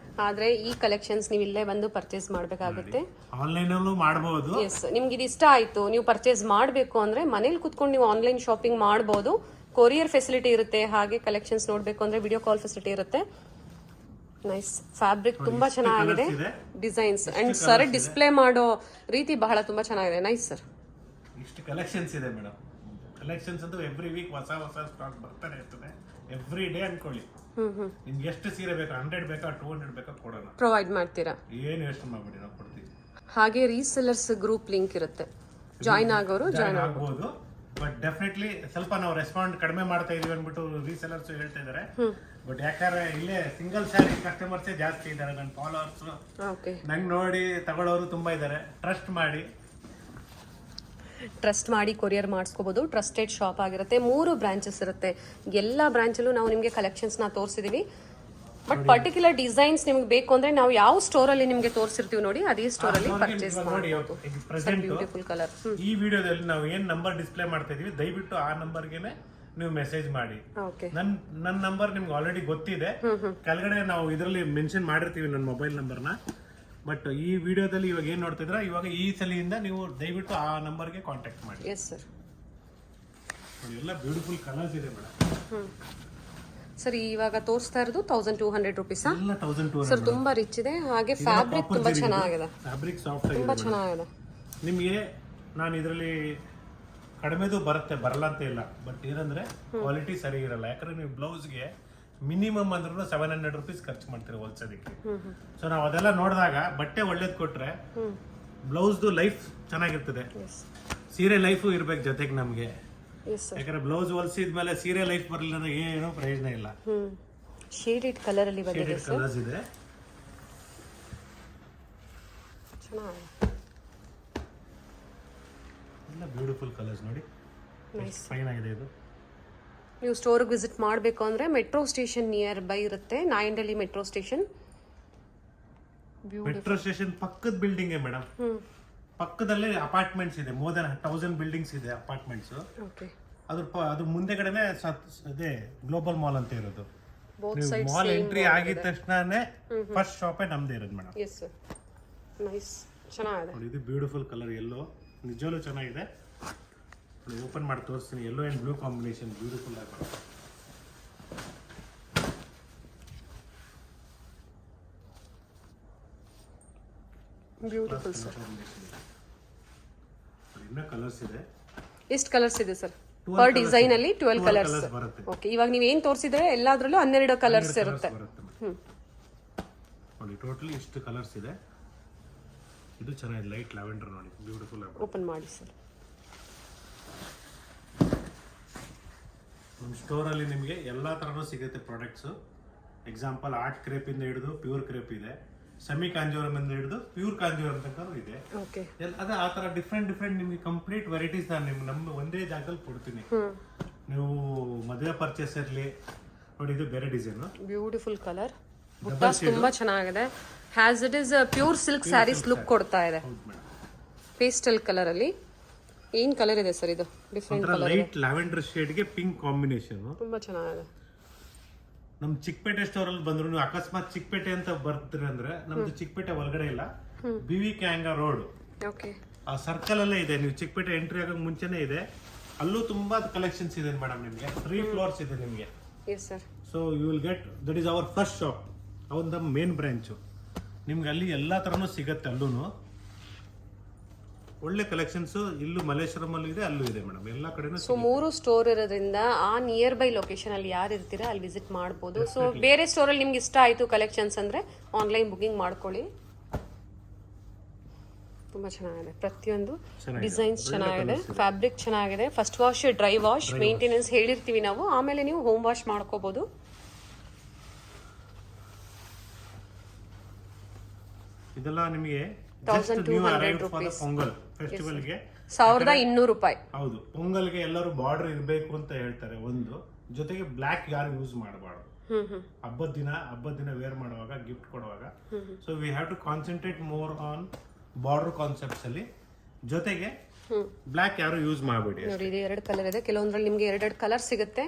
ಆದ್ರೆ ಈ ಕಲೆಕ್ಷನ್ಸ್ ನೀವು ಇಲ್ಲೇ ಬಂದು ಪರ್ಚೇಸ್ ಮಾಡಬೇಕಾಗುತ್ತೆ. ಆನ್ಲೈನ್ ಅಲ್ಲೂ ಮಾಡಬಹುದು. ಎಸ್, ನಿಮ್ಗೆ ಇದು ಇಷ್ಟ ಆಯ್ತು, ನೀವು ಪರ್ಚೇಸ್ ಮಾಡಬೇಕು ಅಂದ್ರೆ ಮನೇಲಿ ಕುತ್ಕೊಂಡು ನೀವು ಆನ್ಲೈನ್ ಶಾಪಿಂಗ್ ಮಾಡಬಹುದು. ಕೊರಿಯರ್ ಫೆಸಿಲಿಟಿ ಇರುತ್ತೆ. ಹಾಗೆ ಕಲೆಕ್ಷನ್ಸ್ ನೋಡಬೇಕು ಅಂದ್ರೆ ವಿಡಿಯೋ ಕಾಲ್ ಫೆಸಿಲಿಟಿ ಇರುತ್ತೆ. ನೈಸ್ ಫ್ಯಾಬ್ರಿಕ್ ತುಂಬಾ ಚೆನ್ನಾಗಿದೆ, ಡಿಸೈನ್ಸ್ ಅಂಡ್ ಸರ್ ಡಿಸ್ಪ್ಲೇ ಮಾಡೋ ರೀತಿ ಬಹಳ ತುಂಬಾ ಚೆನ್ನಾಗಿದೆ. Nice sir. ಇಷ್ಟು ಕಲೆಕ್ಷನ್ಸ್ ಇದೆ ಮೇಡಮ್. ಕಲೆಕ್ಷನ್ಸ್ ಅಂತೂ ಎವ್ರಿ ವೀಕ್ ಹೊಸ ಸ್ಟಾಕ್ ಬರ್ತಾನೆ ಇರ್ತದೆ. ಎವ್ರಿ ಡೇ ಅನ್ಕೊಳ್ಳಿ. ನಿಮ್ಗೆ ಎಷ್ಟು ಸೀರೆ ಬೇಕಾ, 100 ಬೇಕಾ, 200 ಬೇಕಾ ಕೊಡೋಣ, ಪ್ರೊವೈಡ್ ಮಾಡ್ತೀರಾ. ಏನು ಯೋಚನೆ ಮಾಡ್ಬಿಡಿ, ನಾವು ಕೊಡ್ತೀವಿ. ಹಾಗೆ ರೀಸೆಲ್ಲರ್ಸ್ ಗ್ರೂಪ್ ಲಿಂಕ್ ಇರುತ್ತೆ, ಜಾಯ್ನ್ ಆಗೋರು ಜಾಯ್ನ್ ಆಗ್ಬೋದು. ಬಟ್ ಡೆಫಿನೆಟ್ಲಿ ಸ್ವಲ್ಪ ನಾವು ರೆಸ್ಪಾಂಡ್ ಕಡಿಮೆ ಮಾಡ್ತಾ ಇದೀವಿ ಅಂದ್ಬಿಟ್ಟು ರೀಸೆಲರ್ಸ್ ಹೇಳ್ತಾ ಇದಾರೆ. ಬಟ್ ಯಾಕಂದ್ರೆ ಇಲ್ಲೇ ಸಿಂಗಲ್ ಸ್ಯಾರಿ ಕಸ್ಟಮರ್ಸೇ ಜಾಸ್ತಿ ಇದ್ದಾರೆ. ನನ್ನ ಫಾಲೋವರ್ಸ್ ನಂಗೆ ನೋಡಿ ತಗೊಳ್ಳೋರು ತುಂಬಾ ಇದ್ದಾರೆ. ಟ್ರಸ್ಟ್ ಮಾಡಿ ಕೊರಿಯರ್ ಮಾಡಿಸ್ಕೋಬಹುದು. ಟ್ರಸ್ಟೆಡ್ ಶಾಪ್ ಆಗಿರುತ್ತೆ. 3 ಬ್ರಾಂಚಸ್ ಇರುತ್ತೆ. ಎಲ್ಲ ಬ್ರಾಂಚಲ್ಲೂ ನಾವು ನಿಮಗೆ ಕಲೆಕ್ಷನ್ಸ್ನ ತೋರಿಸಿದೀವಿ. ಬಟ್ ಪರ್ಟಿಕ್ಯುಲರ್ ಡಿಸೈನ್ಸ್ ನಿಮ್ಗೆ ಬೇಕು ಅಂದ್ರೆ ನಾವು ಯಾವ ಸ್ಟೋರ್ ಅಲ್ಲಿ ನಿಮ್ಗೆ ತೋರಿಸಿರ್ತೀವಿ ನೋಡಿ, ಅದೇ ಸ್ಟೋರ್ ಅಲ್ಲಿ ಪರ್ಚೇಸ್ ಮಾಡಿ. Beautiful colour. ಈ ವಿಡಿಯೋದಲ್ಲಿ ನಾವು ಏನ್ ನಂಬರ್ ಡಿಸ್ಪ್ಲೇ ಮಾಡ್ತಾ ಇದೀವಿ, ದಯವಿಟ್ಟು ಆ ನಂಬರ್ಗೆನೆ ನೀವು ಮೆಸೇಜ್ ಮಾಡಿ. ನನ್ನ ನಂಬರ್ ನಿಮ್ಗೆ ಆಲ್ರೆಡಿ ಗೊತ್ತಿದೆ, ಕೆಳಗಡೆ ನಾವು ಇದರಲ್ಲಿ ಮೆನ್ಷನ್ ಮಾಡಿರ್ತೀವಿ ನನ್ನ ಮೊಬೈಲ್ ನಂಬರ್ನ. ಬಟ್ ಈ ವಿಡಿಯೋದಲ್ಲಿ ಇವಾಗ ಏನ್ ನೋಡ್ತಿದ್ರ, ಇವಾಗ ಈ ಸಲಿಯಿಂದ ನೀವು ದಯವಿಟ್ಟು ಆ ನಂಬರ್ಗೆ ಕಾಂಟ್ಯಾಕ್ಟ್ ಮಾಡಿ. Yes sir. ಎಲ್ಲ ಬ್ಯೂಟಿಫುಲ್ ಕಲರ್ಸ್ ಇದೆ ಮೇಡಮ್. ಸರ್ ಇವಾಗ ತೋರಿಸ್ತಾ ಇರೋದು 1200 rupees. ಎಲ್ಲ 1200 ಸರ್ ತುಂಬಾ ರಿಚ್ ಇದೆ. ಹಾಗೆ ಫ್ಯಾಬ್ರಿಕ್ ತುಂಬಾ ಚೆನ್ನಾಗಿದೆ, ಫ್ಯಾಬ್ರಿಕ್ ಸಾಫ್ಟ್ ಆಗಿದೆ, ತುಂಬಾ ಚೆನ್ನಾಗಿದೆ. ನಿಮಗೆ ನಾನು ಇದರಲ್ಲಿ ಕಡಿಮೆದು ಬರಲ್ಲ ಅಂತ ಇಲ್ಲ. ಬಟ್ ಏನಂದ್ರೆ ಕ್ವಾಲಿಟಿ ಸರಿ ಇರಲ್ಲ. ಯಾಕಂದ್ರೆ ನೀವು ಬ್ಲೌಸ್ಗೆ ಮಿನಿಮಮ್ ಅಂದ್ರೂ 700 rupees ಖರ್ಚು ಮಾಡ್ತೀರಿ ಹೊಲ್ಸೋದಕ್ಕೆ. ಸೊ ನಾವು ಅದೆಲ್ಲ ನೋಡಿದಾಗ ಬಟ್ಟೆ ಒಳ್ಳೇದು ಕೊಟ್ರೆ ಬ್ಲೌಸ್ದು ಲೈಫ್ ಚೆನ್ನಾಗಿರ್ತದೆ. ಸೀರೆ ಲೈಫು ಇರ್ಬೇಕು ಜೊತೆಗೆ ನಮ್ಗೆ. ಯಾಕಂದ್ರೆ ಬ್ಲೌಸ್ ಹೊಲ್ಸಿದ್ಮೇಲೆ ಸೀರೆ ಲೈಫ್ ಬರಲಿಲ್ಲ ಅಂದ್ರೆ ಏನೋ ಪ್ರಯೋಜನ ಇಲ್ಲ. ಶೇಡೆಡ್ ಕಲರ್ ಅಲ್ಲಿ ಬಂದಿದೆ ಸರ್. ಕಲರ್ಸ್ ಇದೆ, ಚೆನ್ನಾಗಿದೆ. ಎಲ್ಲ ಬ್ಯೂಟಿಫುಲ್ ಕಲರ್ಸ್ ನೋಡಿ, ಫೈನ್ ಆಗಿದೆ ಇದು. ನೀವು ಸ್ಟೋರ್ಗೆ ವಿಸಿಟ್ ಮಾಡಬೇಕು ಅಂದರೆ ಮೆಟ್ರೋ ಸ್ಟೇಷನ್ ನಿಯರ್ ಬೈ ಇರುತ್ತೆ, Nayandahalli metro station. Metro station ಪಕ್ಕದ ಬಿಲ್ಡಿಂಗ್ ಮೇಡಮ್, ಪಕ್ಕದಲ್ಲೇ ಅಪಾರ್ಟ್ಮೆಂಟ್ಸ್ ಇದೆ, ಮೋರ್ ದನ್ 1000 ಬಿಲ್ಡಿಂಗ್ಸ್ ಇದೆ ಅಪಾರ್ಟ್ಮೆಂಟ್ಸ್. ಓಕೆ, ಅದ್ರ ಮುಂದೆಗಡೆನೆ ಅದೇ ಗ್ಲೋಬಲ್ ಮಾಲ್ ಅಂತ ಇರೋದು. ಬೋತ್ ಸೈಡ್ ಮಾಲ್ ಎಂಟ್ರಿ ಆಗಿದ ತಕ್ಷಣನೇ ಫಸ್ಟ್ ಶಾಪೇ ನಮ್ದೇ ಇರೋದು ಮೇಡಮ್. ಎಸ್ ಸರ್, ನೈಸ್, ಚೆನ್ನಾಗಿದೆ ನೋಡಿ. ಇದು ಬ್ಯೂಟಿಫುಲ್ ಕಲರ್ ಎಲ್ಲೋ, ನಿಜವಲ್ಲೂ ಚೆನ್ನಾಗಿದೆ. ಓಪನ್ ಮಾಡಿ ತೋರಿಸ್ತೀನಿ. Yellow and blue combination beautiful ಆಗಿ. Beautiful sir. ಇನ್ನ ಕಲರ್ಸ್ ಇದೆ. ಎಷ್ಟು ಕಲರ್ಸ್ ಇದೆ ಸರ್? ಪರ್ ಡಿಸೈನ್ ಅಲ್ಲಿ 12 ಕಲರ್ಸ್ ಬರುತ್ತೆ. ಓಕೆ, ಇವಾಗ ನೀವು ಏನು ತೋರಿಸಿದ್ರೆ ಎಲ್ಲಾದ್ರಲ್ಲೂ 12 ಕಲರ್ಸ್ ಇರುತ್ತೆ. ನೋಡಿ, ಟೋಟಲಿ ಇಷ್ಟು ಕಲರ್ಸ್ ಇದೆ. ಇದು ಚೆನ್ನಾಗಿದೆ, ಲೈಟ್ ಲ್ಯಾವೆಂಡರ್ ನೋಡಿ, ಬ್ಯೂಟಿಫುಲ್ ಆಗಿ. ಓಪನ್ ಮಾಡಿ ಸರ್. ನಮ್ಮ ಸ್ಟೋರಲ್ಲಿ ನಿಮಗೆ ಎಲ್ಲ ಥರನೂ ಸಿಗುತ್ತೆ ಪ್ರಾಡಕ್ಟ್ಸು. ಎಕ್ಸಾಂಪಲ್ ಆರ್ಟ್ ಕ್ರೇಪ್ ಇಂದ ಹಿಡಿದು ಪ್ಯೂರ್ ಕ್ರೇಪ್ ಇದೆ, ಸೆಮಿ ಕಾಂಜೋರಮ್ ಇಂದ ಹಿಡಿದು ಪ್ಯೂರ್ ಕಾಂಜೋರಮ್ ತನಕ ಇದೆ. ಓಕೆ, ಅದೇ ಆ ಥರ ಡಿಫ್ರೆಂಟ್ ನಿಮಗೆ ಕಂಪ್ಲೀಟ್ ವೆರೈಟೀಸ್ ನಾನು ನಿಮ್ಗೆ ನಮ್ಮ ಒಂದೇ ಜಾಗದಲ್ಲಿ ಕೊಡ್ತೀನಿ. ನೀವು ಮದುವೆ ಪರ್ಚೇಸ್ ಇರಲಿ ನೋಡಿ, ಇದು ಬೇರೆ ಡಿಸೈನ್, ಬ್ಯೂಟಿಫುಲ್ ಕಲರ್. ಬುಟ್ಟಾಸ್ ತುಂಬಾ ಚೆನ್ನಾಗಿದೆ. Has it is pure silk sarees look ಕೊಡ್ತಾ ಇದೆ. ಪೇಸ್ಟಲ್ ಕಲರ್ ಅಲ್ಲಿ. ಏನ್ ಕಲರ್ ಇದೆ ಸರ್ ಇದು? Different colour, light lavender shade ಗೆ ಪಿಂಕ್ ಕಾಂಬಿನೇಷನ್, ತುಂಬಾ ಚೆನ್ನಾಗಿದೆ. ನಮ್ ಚಿಕ್ಕಪೇಟೆ ಸ್ಟೋರ್ ಅಲ್ಲಿ ಬಂದ್ರು ನೀವು ಅಕಸ್ಮಾತ್ ಚಿಕ್ಕಪೇಟೆ ಅಂತ ಬರ್ತೀರಿ ಅಂದ್ರೆ ನಮ್ದು ಚಿಕ್ಕಪೇಟೆ ಒಳಗಡೆ ಇಲ್ಲ, BV ಕ್ಯಾಂಗ ರೋಡ್ ಓಕೆ, ಆ ಸರ್ಕಲ್ ಅಲ್ಲೇ ಇದೆ. ನೀವು ಚಿಕ್ಕಪೇಟೆ ಎಂಟ್ರಿ ಆಗೋಕೆ ಮುಂಚೆನೇ ಇದೆ. ಅಲ್ಲೂ ತುಂಬಾ ಕಲೆಕ್ಷನ್ಸ್ ಇದೆ ಮೇಡಮ್. ನಿಮಗೆ 3 ಫ್ಲೋರ್ಸ್ ಇದೆ ನಿಮಗೆ. Yes sir. So you will get, that is our first shop, ಅವನ್ ಮೇನ್ ಬ್ರಾಂಚು. ನಿಮ್ಗೆ ಅಲ್ಲಿ ಎಲ್ಲಾ ತರನು ಸಿಗತ್ತೆ. ಅಲ್ಲೂ ಒಳ್ಳೆ ಕಲೆಕ್ಷನ್ಸ್ ಇಲ್ಲೂ ಮಲ್ಲೇಶ್ವರಂ ಅಲ್ಲೂ ಇದೆ, ಅಲ್ಲೂ ಇದೆ ಮೇಡಮ್, ಎಲ್ಲಾ ಕಡೆನೂ. ಸೊ 3 ಸ್ಟೋರ್ ಇರೋದ್ರಿಂದ ಆ ನಿಯರ್ ಬೈ ಲೊಕೇಶನ್ ಅಲ್ಲಿ ಯಾರು ಇರ್ತೀರಾ ಅಲ್ಲಿ ವಿಸಿಟ್ ಮಾಡಬಹುದು. ಸೊ ಬೇರೆ ಸ್ಟೋರ್ ಅಲ್ಲಿ ನಿಮ್ಗೆ ಇಷ್ಟ ಆಯ್ತು ಕಲೆಕ್ಷನ್ಸ್ ಅಂದ್ರೆ ಆನ್ಲೈನ್ ಬುಕಿಂಗ್ ಮಾಡ್ಕೊಳ್ಳಿ. ತುಂಬಾ ಚೆನ್ನಾಗಿದೆ, ಪ್ರತಿಯೊಂದು ಡಿಸೈನ್ಸ್ ಚೆನ್ನಾಗಿದೆ, ಫ್ಯಾಬ್ರಿಕ್ ಚೆನ್ನಾಗಿದೆ. First wash, dry wash, maintenance ಹೇಳಿರ್ತೀವಿ ನಾವು, ಆಮೇಲೆ ನೀವು ಹೋಮ್ ವಾಶ್ ಮಾಡ್ಕೋಬಹುದು. ಇದೆಲ್ಲ ನಿಮಗೆ 1200 ರೂಪೀಸ್. ಪೊಂಗಲ್ ಫೆಸ್ಟಿವಲ್ಗೆ 1200 ರೂಪಾಯಿ. ಹೌದು, ಪೊಂಗಲ್ಗೆ ಎಲ್ಲರೂ ಬಾರ್ಡರ್ ಇರಬೇಕು ಅಂತ ಹೇಳ್ತಾರೆ. ಒಂದು ಜೊತೆಗೆ ಬ್ಲ್ಯಾಕ್ ಯಾರು ಯೂಸ್ ಮಾಡಬಾರ್ದು. ಹಬ್ಬದ ದಿನ ವೇರ್ ಮಾಡುವಾಗ, ಗಿಫ್ಟ್ ಕೊಡುವಾಗ. So we have to concentrate more on border concepts ಅಲ್ಲಿ. ಜೊತೆಗೆ ಬ್ಲ್ಯಾಕ್ ಯಾರು ಯೂಸ್ ಮಾಡಬೇಡಿ. ನೋಡಿ, ಇದು 2 ಕಲರ್ ಇದೆ. ಕೆಲವೊಂದ್ರಲ್ಲಿ ನಿಮ್ಗೆ 2 ಕಲರ್ ಸಿಗುತ್ತೆ.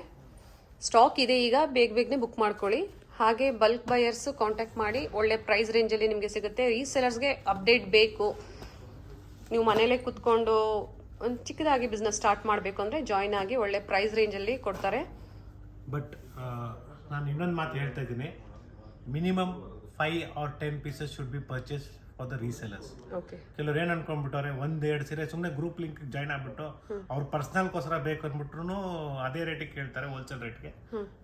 ಸ್ಟಾಕ್ ಇದೆ ಈಗ, ಬೇಗನೆ ಬುಕ್ ಮಾಡ್ಕೊಳ್ಳಿ. ಹಾಗೆ ಬಲ್ಕ್ ಬಯರ್ಸ್ ಕಾಂಟ್ಯಾಕ್ಟ್ ಮಾಡಿ, ಒಳ್ಳೆ ಪ್ರೈಸ್ ರೇಂಜಲ್ಲಿ ನಿಮಗೆ ಸಿಗುತ್ತೆ. ರೀಸೆಲರ್ಸ್ಗೆ ಅಪ್ಡೇಟ್ ಬೇಕು, ನೀವು ಮನೇಲೇ ಕುತ್ಕೊಂಡು ಒಂದು ಚಿಕ್ಕದಾಗಿ ಬಿಸ್ನೆಸ್ ಸ್ಟಾರ್ಟ್ ಮಾಡಬೇಕು ಅಂದರೆ ಜಾಯ್ನ್ ಆಗಿ, ಒಳ್ಳೆ ಪ್ರೈಸ್ ರೇಂಜಲ್ಲಿ ಕೊಡ್ತಾರೆ. ಬಟ್ ನಾನು ಇನ್ನೊಂದು ಮಾತು ಹೇಳ್ತಾ ಇದ್ದೀನಿ, minimum 5 or 10 pieces should be purchase for the resellers. Okay, ಕೆಲವ್ರು ಏನು ಅನ್ಕೊಂಡ್ಬಿಟ್ಟವ್ರೆ, 1-2 ಸೀರೆ ಸುಮ್ಮನೆ ಗ್ರೂಪ್ ಲಿಂಕ್ ಜಾಯ್ನ್ ಆಗ್ಬಿಟ್ಟು ಅವ್ರ ಪರ್ಸನಲ್ಗೋಸ್ಕರ ಬೇಕು ಅಂದ್ಬಿಟ್ರು ಅದೇ ರೇಟಿಗೆ ಕೇಳ್ತಾರೆ, ಹೋಲ್ಸೇಲ್ ರೇಟ್ಗೆ.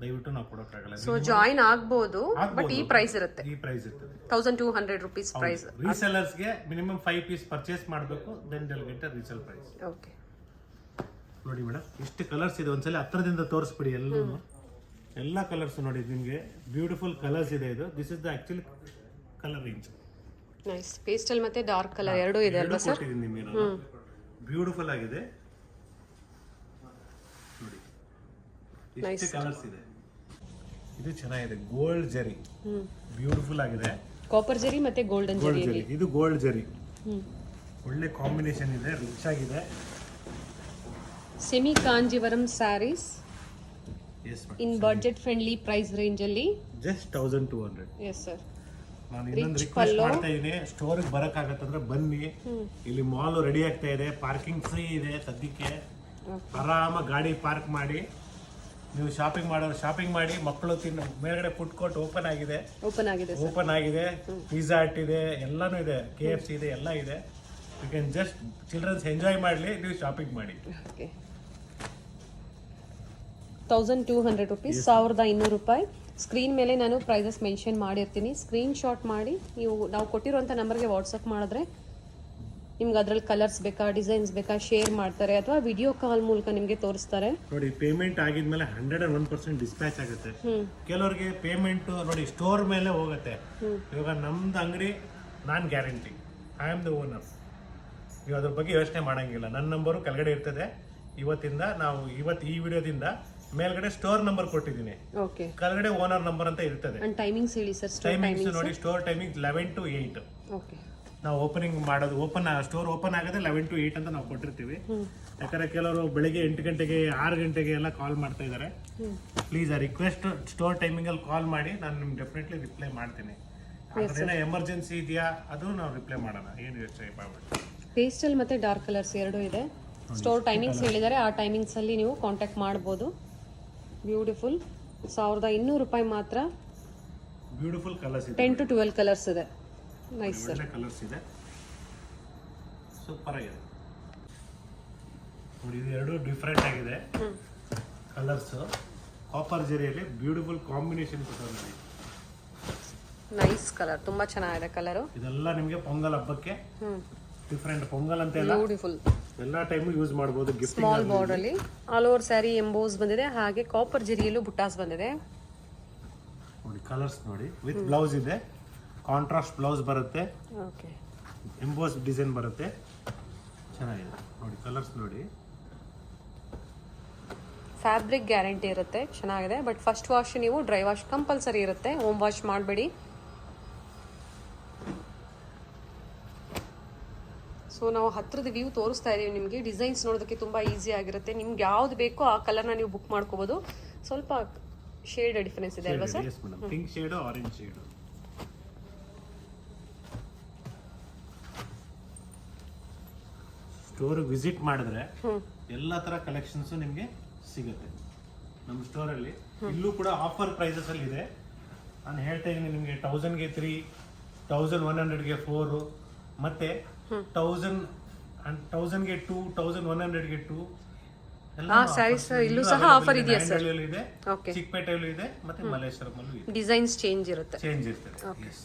ದಯವಿಟ್ಟು ನಾವು ಕೊಡೋಕ್ಕಾಗಲ್ಲ. ಸೊ ಜಾಯ್ನ್ ಆಗ್ಬೋದು, ಬಟ್ ಈ ಪ್ರೈಸ್ ಇರುತ್ತೆ. ಈ ಪ್ರೈಸ್ ಇರ್ತದೆ 1200 ರೂಪೀಸ್ ಪ್ರೈಸ್. ರೀಸೆಲರ್ಸ್ಗೆ ಮಿನಿಮಮ್ 5 ಪೀಸ್ ಪರ್ಚೇಸ್ ಮಾಡಬೇಕು, then they'll get a resale price. Okay, ನೋಡಿ ಮೇಡಮ್, ಇಷ್ಟು ಕಲರ್ಸ್ ಇದೆ. ಒಂದ್ಸಲ ಹತ್ರದಿಂದ ತೋರಿಸ್ಬಿಡಿ ಎಲ್ಲ ಕಲರ್ಸ್ ನೋಡಿ. ನಿಮಗೆ ಬ್ಯೂಟಿಫುಲ್ ಕಲರ್ಸ್ ಇದೆ. ಇದು this is the actually colour range. Nice, pastel ಮತ್ತೆ ಡಾರ್ಕ್ ಕಲರ್ ಎರಡೂ ಇದೆ ಅಲ್ವಾ ಸರ್? ಬ್ಯೂಟಿಫುಲ್ ಆಗಿದೆ ನೋಡಿ, ಇಷ್ಟು ಕಲರ್ಸ್ ಇದೆ. ಇದು ಚೆನ್ನಾಗಿದೆ, ಗೋಲ್ಡ್ ಜರಿ, ಬ್ಯೂಟಿಫುಲ್ ಆಗಿದೆ. ಕಾಪರ್ ಜರಿ ಮತ್ತೆ ಗೋಲ್ಡನ್ ಜರಿ. ಇದು ಗೋಲ್ಡ್ ಜರಿ, ಒಳ್ಳೆ ಕಾಂಬಿನೇಷನ್ ಇದೆ, ರಿಚ್ ಆಗಿದೆ. ಸೆಮಿ ಕಾಂಜೀವರಂ ಸ್ಯಾರೀಸ್ ಇನ್ ಬಡ್ಜೆಟ್ ಫ್ರೆಂಡ್ಲಿ ಪ್ರೈಸ್ ರೇಂಜ್ ಅಲ್ಲಿ ಜಸ್ಟ್ 1200. Yes sir. ನಾನು ಇನ್ನೊಂದು ರಿಕ್ವೆಸ್ಟ್ ಮಾಡ್ತಾ ಇದ್ದೀನಿ, ಸ್ಟೋರಿಗೆ ಬರೋಕ್ಕಾಗತ್ತಂದ್ರೆ ಬನ್ನಿ. ಇಲ್ಲಿ ಮಾಲ್ ರೆಡಿ ಆಗ್ತಾ ಇದೆ, ಪಾರ್ಕಿಂಗ್ ಫ್ರೀ ಇದೆ ಸದ್ಯಕ್ಕೆ. ಆರಾಮಾಗಿ ಗಾಡಿ ಪಾರ್ಕ್ ಮಾಡಿ ನೀವು ಶಾಪಿಂಗ್ ಮಾಡಿ. ಮಕ್ಕಳು ಮೇಲ್ಗಡೆ ಫುಡ್ ಕೋರ್ಟ್ ಓಪನ್ ಆಗಿದೆ. ಪಿಜ್ಜಾ ಹಟ್ ಇದೆ, ಎಲ್ಲಾನು ಇದೆ, KFC ಇದೆ, ಎಲ್ಲ ಇದೆ. You can just childrens enjoy ಮಾಡಲಿ, ನೀವು ಶಾಪಿಂಗ್ ಮಾಡಿ. 1200 ರೂಪೀಸ್, 1200 ರೂಪಾಯಿ. ಸ್ಕ್ರೀನ್ ಮೇಲೆ ನಾನು ಪ್ರೈಸಸ್ ಮೆನ್ಷನ್ ಮಾಡಿರ್ತೀನಿ, ಸ್ಕ್ರೀನ್ ಶಾಟ್ ಮಾಡಿ ನಾವು ಕೊಟ್ಟಿರುವಂಥ ನಂಬರ್ಗೆ ವಾಟ್ಸಪ್ ಮಾಡಿದ್ರೆ ನಿಮ್ಗೆ ಅದ್ರಲ್ಲಿ ಕಲರ್ಸ್ ಬೇಕಾ, ಡಿಸೈನ್ಸ್ ಬೇಕಾ ಶೇರ್ ಮಾಡ್ತಾರೆ, ಅಥವಾ ವಿಡಿಯೋ ಕಾಲ್ ಮೂಲಕ ನಿಮಗೆ ತೋರಿಸ್ತಾರೆ. ನೋಡಿ, ಪೇಮೆಂಟ್ ಆಗಿದ್ಮೇಲೆ 101% ಡಿಸ್ಪ್ಯಾಚ್ ಆಗುತ್ತೆ. ಕೆಲವರಿಗೆ ಪೇಮೆಂಟ್ ನೋಡಿ ಸ್ಟೋರ್ ಮೇಲೆ ಹೋಗುತ್ತೆ. ಇವಾಗ ನಮ್ದು ಅಂಗಡಿ ನಾನ್ guarantee, I am the owner. ನೀವು ಅದ್ರ ಬಗ್ಗೆ ಯೋಚನೆ ಮಾಡಂಗಿಲ್ಲ. ನನ್ನ ನಂಬರು ಕೆಳಗಡೆ ಇರ್ತದೆ. ಇವತ್ತಿಂದ ನಾವು ಈ ವಿಡಿಯೋದಿಂದ ಮೇಲ್ಗಡೆ ಸ್ಟೋರ್ ನಂಬರ್ ಕೊಟ್ಟಿದ್ದೀನಿ, ಓಕೆ. ಕೆಳಗಡೆ ಓನರ್ ನಂಬರ್ ಅಂತ ಇರ್ತದೆ. ಅಂಡ್ ಟೈಮಿಂಗ್ಸ್ ಹೇಳಿ ಸರ್. ಟೈಮಿಂಗ್ಸ್ ನೋಡಿ, ಸ್ಟೋರ್ ಟೈಮಿಂಗ್ 11 to 8. ಓಕೆ. ನಾವು ಓಪನಿಂಗ್ ಮಾಡೋದು ಸ್ಟೋರ್ ಓಪನ್ ಆಗೋದೇ 11 to 8 ಅಂತ ನಾವು ಕೊಟ್ಟಿರ್ತೀವಿ. ಯಾಕಂದ್ರೆ ಕೆಲವರು ಬೆಳಿಗ್ಗೆ 8 ಗಂಟೆಗೆ 6 ಗಂಟೆಗೆ ಎಲ್ಲ ಕಾಲ್ ಮಾಡ್ತಾ ಇದ್ದಾರೆ. ಪ್ಲೀಸ್ ಆ ರಿಕ್ವೆಸ್ಟ್ ಸ್ಟೋರ್ ಟೈಮಿಂಗ್ ಅಲ್ಲಿ ಕಾಲ್ ಮಾಡಿ, ನಾನು ನಿಮ್ಗೆ ಡೆಫಿನೆಟ್ಲಿ ರಿಪ್ಲೈ ಮಾಡ್ತೀನಿ. ಅದೇನೋ ಎಮರ್ಜೆನ್ಸಿ ಇದೆಯಾ ಅದು ನಾವು ರಿಪ್ಲೈ ಮಾಡೋಣ, ಏನು ಯೋಚನೆ ಮಾಡಬೇಡಿ. ಪೇಸ್ಟಲ್ ಮತ್ತೆ ಡಾರ್ಕ್ ಕಲರ್ಸ್ ಎರಡು ಇದೆ. ಸ್ಟೋರ್ ಟೈಮಿಂಗ್ಸ್ ಹೇಳಿದ್ದಾರೆ, ಆ ಟೈಮಿಂಗ್ಸ್ ಅಲ್ಲಿ ನೀವು ಕಾಂಟ್ಯಾಕ್ಟ್ ಮಾಡ್ಬೋದು. ಬ್ಯೂಟಿಫುಲ್. 1200 ರೂಪಾಯಿ ಮಾತ್ರ. ಬ್ಯೂಟಿಫುಲ್ ಕಲರ್ಸ್ ಇದೆ, 10 to 12 ಕಲರ್ಸ್ ಇದೆ. Nice sir. ಒಳ್ಳೆ ಕಲರ್ಸ್ ಇದೆ, ಸೂಪರ್ ಆಗಿದೆ ನೋಡಿ. ಇದು ಎರಡು ಡಿಫ್ರೆಂಟ್ ಆಗಿದೆ ಕಲರ್ಸ್. ಕಾಪರ್ ಜರಿಯಲ್ಲಿ ಬ್ಯೂಟಿಫುಲ್ ಕಾಂಬಿನೇಷನ್ ಕೊಟ್ಟರು ನೋಡಿ. ನೈಸ್ ಕಲರ್, ತುಂಬಾ ಚೆನ್ನಾಗಿದೆ ಕಲರು. ಇದೆಲ್ಲ ನಿಮಗೆ ಪೊಂಗಲ್ ಹಬ್ಬಕ್ಕೆ ಡಿಫ್ರೆಂಟ್. ಪೊಂಗಲ್ ಅಂತ ಎಲ್ಲ ಬ್ಯೂಟಿಫುಲ್ ಎಲ್ಲ ಟೈಮು ಯೂಸ್ ಮಾಡಬಹುದು. ಗಿಫ್ಟ್ ಸ್ಮಾಲ್ ಬಾರ್ಡರ್ ಅಲ್ಲಿ ಆಲ್ ಓವರ್ ಸ್ಯಾರಿ ಎಂಬೋಸ್ ಬಂದಿದೆ, ಹಾಗೆ ಕಾಪರ್ ಜರಿಯಲ್ಲೂ ಬುಟ್ಟಾಸ್ ಬಂದಿದೆ ನೋಡಿ. ಕಲರ್ಸ್ ನೋಡಿ, ವಿತ್ ಬ್ಲೌಸ್ ಇದೆ, ಕಾಂಟ್ರಾಸ್ಟ್ ಬ್ಲೌಸ್ ಬರುತ್ತೆ, ಓಕೆ. ಎಂಬೋಸ್ ಡಿಸೈನ್ ಬರುತ್ತೆ, ಚೆನ್ನಾಗಿದೆ ನೋಡಿ. ಕಲರ್ಸ್ ನೋಡಿ. ಫ್ಯಾಬ್ರಿಕ್ ಗ್ಯಾರಂಟಿ ಇರುತ್ತೆ, ಚೆನ್ನಾಗಿದೆ. ಬಟ್ ಫಸ್ಟ್ ವಾಶ್ ನೀವು ಡ್ರೈ ವಾಶ್ ಕಂಪಲ್ಸರಿ ಇರುತ್ತೆ, ಹೋಮ್ ವಾಶ್ ಮಾಡಬೇಡಿ. ಸೊ ನಾವು ಹತ್ರದ ವ್ಯೂ ತೋರಿಸ್ತಾ ಇದೀವಿ ನಿಮಗೆ. ಡಿಸೈನ್ಸ್ ನೋಡೋದಕ್ಕೆ ತುಂಬ ಈಸಿ ಆಗಿರುತ್ತೆ. ನಿಮ್ಗೆ ಯಾವ್ದು ಬೇಕೋ ಆ ಕಲರ್ನ ನೀವು ಬುಕ್ ಮಾಡ್ಕೋಬೋದು. ಸ್ವಲ್ಪ ಶೇಡ್ ಡಿಫರೆನ್ಸ್ ಇದೆ ಅಲ್ವಾ sir? Pink shade, orange shade. Store visit ಮಾಡಿದ್ರೆ ಎಲ್ಲ ತರ ಕಲೆಕ್ಷನ್ಸ್ ನಿಮಗೆ ಸಿಗುತ್ತೆ ನಮ್ಮ ಸ್ಟೋರಲ್ಲಿ. ಇಲ್ಲೂ ಕೂಡ ಆಫರ್ ಪ್ರೈಸಸ್ ಅಲ್ಲಿ ಇದೆ. ನಾನು ಹೇಳ್ತಾ ಇದ್ದೀನಿ ನಿಮಗೆ 1000ಗೆ 3, 1100ಗೆ 4, ಮತ್ತೆ 1000ಗೆ 2, 1100ಗೆ 2 ಎಲ್ಲ ಸ್ಯಾರೀಸ್ ಇಲ್ಲೂ ಸಹ ಆಫರ್ ಇದೆಯಾ ಸರ್? ಇದೆ, ಓಕೆ. ಚಿಕ್ಕಪೇಟೆಯಲ್ಲೂ ಇದೆ, ಮತ್ತೆ ಮಲ್ಲೇಶ್ವರಮಲ್ಲೂ ಇದೆ. ಡಿಸೈನ್ಸ್ ಚೇಂಜ್ ಇರುತ್ತೆ. ಚೇಂಜ್ ಇರ್ತದೆ. Yes.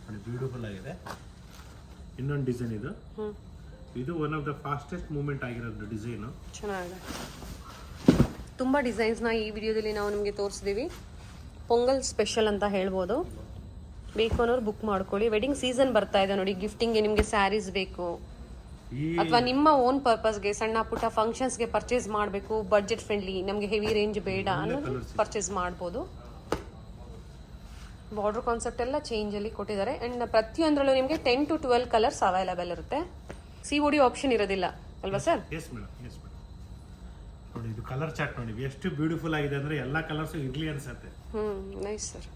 ನೋಡಿ, ಬ್ಯೂಟಿಫುಲ್ ಆಗಿದೆ. ಇನ್ನೊಂದು ಡಿಸೈನ್ ಇದು one of the fastest movement ಆಗಿರೋದು ಡಿಸೈನು. ಚೆನ್ನಾಗಿದೆ. ತುಂಬ ಡಿಸೈನ್ಸ್ನ ಈ ವಿಡಿಯೋದಲ್ಲಿ ನಾವು ನಿಮಗೆ ತೋರಿಸಿದ್ದೀವಿ. ಪೊಂಗಲ್ ಸ್ಪೆಷಲ್ ಅಂತ ಹೇಳ್ಬೋದು. ಬೇಕು ಅನ್ನೋರು ಬುಕ್ ಮಾಡ್ಕೊಳ್ಳಿ. ವೆಡ್ಡಿಂಗ್ ಸೀಸನ್ ಬರ್ತಾ ಇದೆ ನೋಡಿ, ಗಿಫ್ಟಿಂಗ್ಗೆ ನಿಮಗೆ ಸ್ಯಾರೀಸ್ ಬೇಕು ಅಥವಾ ನಿಮ್ಮ ಓನ್ ಪರ್ಪಸ್ಗೆ ಸಣ್ಣ ಪುಟ್ಟ ಫಂಕ್ಷನ್ಸ್ಗೆ ಪರ್ಚೇಸ್ ಮಾಡಬೇಕು, ಬಡ್ಜೆಟ್ ಫ್ರೆಂಡ್ಲಿ, ನಮಗೆ ಹೆವಿ ರೇಂಜ್ ಬೇಡ ಅನ್ನೋದು ಪರ್ಚೇಸ್ ಮಾಡ್ಬೋದು. ಬಾರ್ಡರ್ ಕಾನ್ಸೆಪ್ಟ್ ಎಲ್ಲ ಚೇಂಜಲ್ಲಿ ಕೊಟ್ಟಿದ್ದಾರೆ. ಆ್ಯಂಡ್ ಪ್ರತಿಯೊಂದರಲ್ಲೂ ನಿಮಗೆ 10 to 12 ಕಲರ್ಸ್ ಅವೈಲೇಬಲ್ ಇರುತ್ತೆ. COD ಆಪ್ಷನ್ ಇರೋದಿಲ್ಲ ಅಲ್ವಾ sir? Yes madam, yes madam. ನೋಡಿ, ಇದು ಕಲರ್ ಚಾರ್ಟ್ ನೋಡಿ ಎಷ್ಟು ಬ್ಯೂಟಿಫುಲ್ ಆಗಿದೆ ಅಂದ್ರೆ ಎಲ್ಲ ಕಲರ್ಸ್ ಇರ್ಲಿ ಅನ್ಸುತ್ತೆ. Nice sir.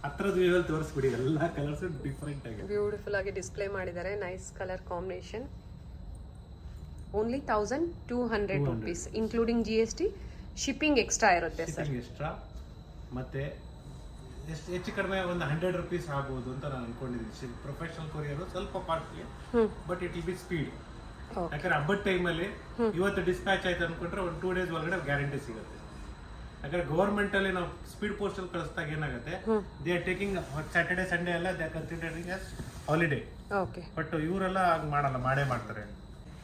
ಹತ್ರದ ವ್ಯೂವಲ್ಲಿ ತೋರಿಸ್ಬಿಡಿ, ಎಲ್ಲ ಕಲರ್ಸ್ ಡಿಫರೆಂಟ್ ಆಗಿದೆ. ಬ್ಯೂಟಿಫುಲ್ ಆಗಿ ಡಿಸ್ಪ್ಲೇ ಮಾಡಿದ್ದಾರೆ. Nice colour combination. Only 1200 rupees including GST. Shipping extra ಇರುತ್ತೆ ಸರ್. ಎಕ್ಸ್ಟ್ರಾ ಮತ್ತೆ ಹೆಚ್ಚು ಕಡಿಮೆ ಒಂದು 100 rupees ಆಗ್ಬೋದು ಅಂತ ನಾನು ಅನ್ಕೊಂಡಿದ್ದೀನಿ. ಪ್ರೊಫೆಷನಲ್ ಕೊರಿಯರ್ ಸ್ವಲ್ಪ costly, but it will B speed. ಯಾಕಂದ್ರೆ ಹಬ್ಬದ ಟೈಮಲ್ಲಿ ಇವತ್ತು ಡಿಸ್ಪ್ಯಾಚ್ ಆಯ್ತು ಅನ್ಕೊಂಡ್ರೆ ಒಂದು 2 days ಒಳಗಡೆ ಗ್ಯಾರಂಟಿ ಸಿಗುತ್ತೆ. ಯಾಕಂದ್ರೆ ಗವರ್ಮೆಂಟ್ ಅಲ್ಲಿ ನಾವು ಸ್ಪೀಡ್ ಪೋಸ್ಟ್ ಅಲ್ಲಿ ಕಳಿಸಿದಾಗ ಏನಾಗುತ್ತೆ, they are taking Saturday Sunday ಎಲ್ಲ they considering as holiday. Okay. But ಇವರೆಲ್ಲ ಹಾಗೆ ಮಾಡಲ್ಲ, ಮಾಡೇ ಮಾಡ್ತಾರೆ.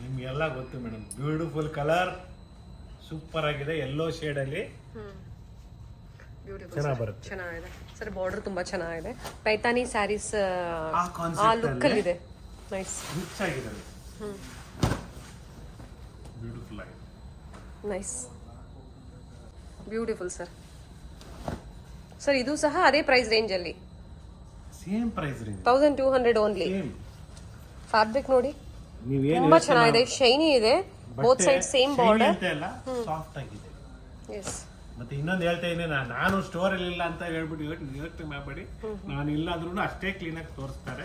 ನಿಮ್ಗೆಲ್ಲ ಗೊತ್ತು ಮೇಡಮ್. ಬ್ಯೂಟಿಫುಲ್ ಕಲರ್, ಸೂಪರ್ ಆಗಿದೆ, ಯೆಲ್ಲೋ ಶೇಡ್ ಅಲ್ಲಿ ಚೆನ್ನಾಗಿ ಬರುತ್ತೆ. ಚೆನ್ನಾಗಿದೆ ಸರ್. ಬಾರ್ಡರ್ ತುಂಬಾ ಚೆನ್ನಾಗಿದೆ. ಪೈತಾನಿ ಸ್ಯಾರೀಸ್ ಆ ಆ ಕಾನ್ಸೆಪ್ಟ್ ಲುಕ್ ಅಲ್ಲಿ ಇದೆ. ನೈಸ್, ರಿಚ್ ಆಗಿದೆ, ಬ್ಯೂಟಿಫುಲ್ ಆಗಿದೆ. Nice, beautiful sir. ಸರ್ ಇದು ಸಹ ಅದೇ ಪ್ರೈಸ್ ರೇಂಜ್ ಅಲ್ಲಿ, same price range 1200 only. Same fabric ನೋಡಿ ನೀವೇನು ತುಂಬಾ ಚೆನ್ನಾಗಿದೆ, ಶೈನಿ ಇದೆ. Both side same border, soft ಆಗಿದೆ. ಎಸ್. ಮತ್ತೆ ಇನ್ನೊಂದು ಹೇಳ್ತಾ ಇದ್ದೀನಿ, ನಾನು ಸ್ಟೋರ್ ಅಲ್ಲಿ ಇಲ್ಲ ಅಂತ ಹೇಳ್ಬಿಟ್ಟು ಯೋಚನೆ ಮಾಡಬೇಡಿ. ನಾನು ಇಲ್ಲ ಅಂದ್ರೂ ಅಷ್ಟೇ ಕ್ಲೀನ್ ಆಗಿ ತೋರಿಸ್ತಾರೆ.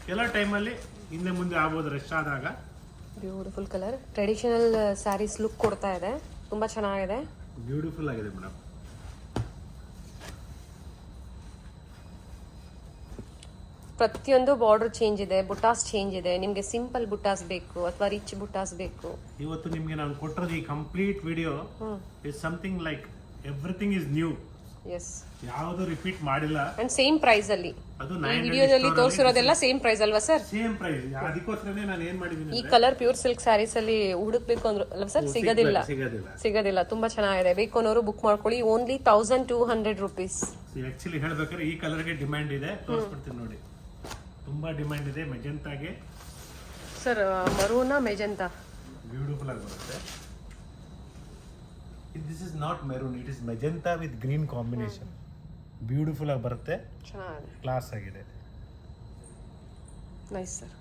ಕೆಲವು ಟೈಮಲ್ಲಿ ಹಿಂದೆ ಮುಂದೆ ಆಗ್ಬೋದು ರಶ್ ಆದಾಗ. Beautiful colour, traditional sarees look ಕೊಡ್ತಾ ಇದೆ. ತುಂಬಾ ಚೆನ್ನಾಗಿದೆ, ಬ್ಯೂಟಿಫುಲ್ ಆಗಿದೆ ಮೇಡಮ್. ಪ್ರತಿಯೊಂದು ಬಾರ್ಡರ್ ಚೇಂಜ್ ಇದೆ, ಬುಟ್ಟಾಸ್ ಚೇಂಜ್ ಇದೆ. ನಿಮ್ಗೆ ಸಿಂಪಲ್ ಬುಟ್ಟಾಸ್ ಬೇಕು ಅಥವಾ ರಿಚ್ ಬುಟ್ಟಾಸ್ ಬೇಕು. ಇವತ್ತು ನಿಮ್ಗೆ ನಾನು ಕೊಟ್ಟಿರೋದು ಈ complete video is something like everything is new. Yes. ಯಾವುದು ರಿಪೀಟ್ ಮಾಡಿಲ್ಲ. ಅಂಡ್ ಸೇಮ್ ಪ್ರೈಸ್ ಅಲ್ಲಿ ಅದು ಈ ವಿಡಿಯೋದಲ್ಲಿ ತೋರಿಸಿರೋದೆಲ್ಲ ಸೇಮ್ ಪ್ರೈಸ್ ಅಲ್ವಾ ಸರ್? Same price. ಅದಕ್ಕೋಸ್ಕರನೇ ನಾನು ಏನ್ ಮಾಡಿದೀನಿ, ಈ ಕಲರ್ ಪ್ಯೂರ್ ಸಿಲ್ಕ್ ಸ್ಯಾರೀಸ್ ಅಲ್ಲಿ ಹುಡುಕ್ಬೇಕು ಅಂದ್ರು ಅಲ್ವಾ ಸರ್? ಸಿಗೋದಿಲ್ಲ. ಸಿಗೋದಿಲ್ಲ. ತುಂಬಾ ಚೆನ್ನಾಗಿದೆ. ಬೇಕು ಅನ್ನೋರು ಬುಕ್ ಮಾಡ್ಕೊಳ್ಳಿ. Only 1200 rupees. ಆಕ್ಚುಲಿ ಹೇಳ್ಬೇಕಾದ್ರೆ ಈ ಕಲರ್ಗೆ ಡಿಮ್ಯಾಂಡ್ ಇದೆ. ತೋರಿಸ್ಬಿಡ್ತೀನಿ ನೋಡಿ, ತುಂಬಾ ಡಿಮ್ಯಾಂಡ್ ಇದೆ. ಮೆಜೆಂಟಾಗೆ ಸರ್, ಮರೂನಾ ಮೆಜೆಂಟಾ ಬ್ಯೂಟಿಫುಲ್ ಆಗಿ ಬರುತ್ತೆ. This is not maroon, it is magenta with green combination. Beautiful ಆಗಿ ಬರುತ್ತೆ, ಚೆನ್ನಾಗಿದೆ, ಕ್ಲಾಸ್ ಆಗಿದೆ. Nice sir.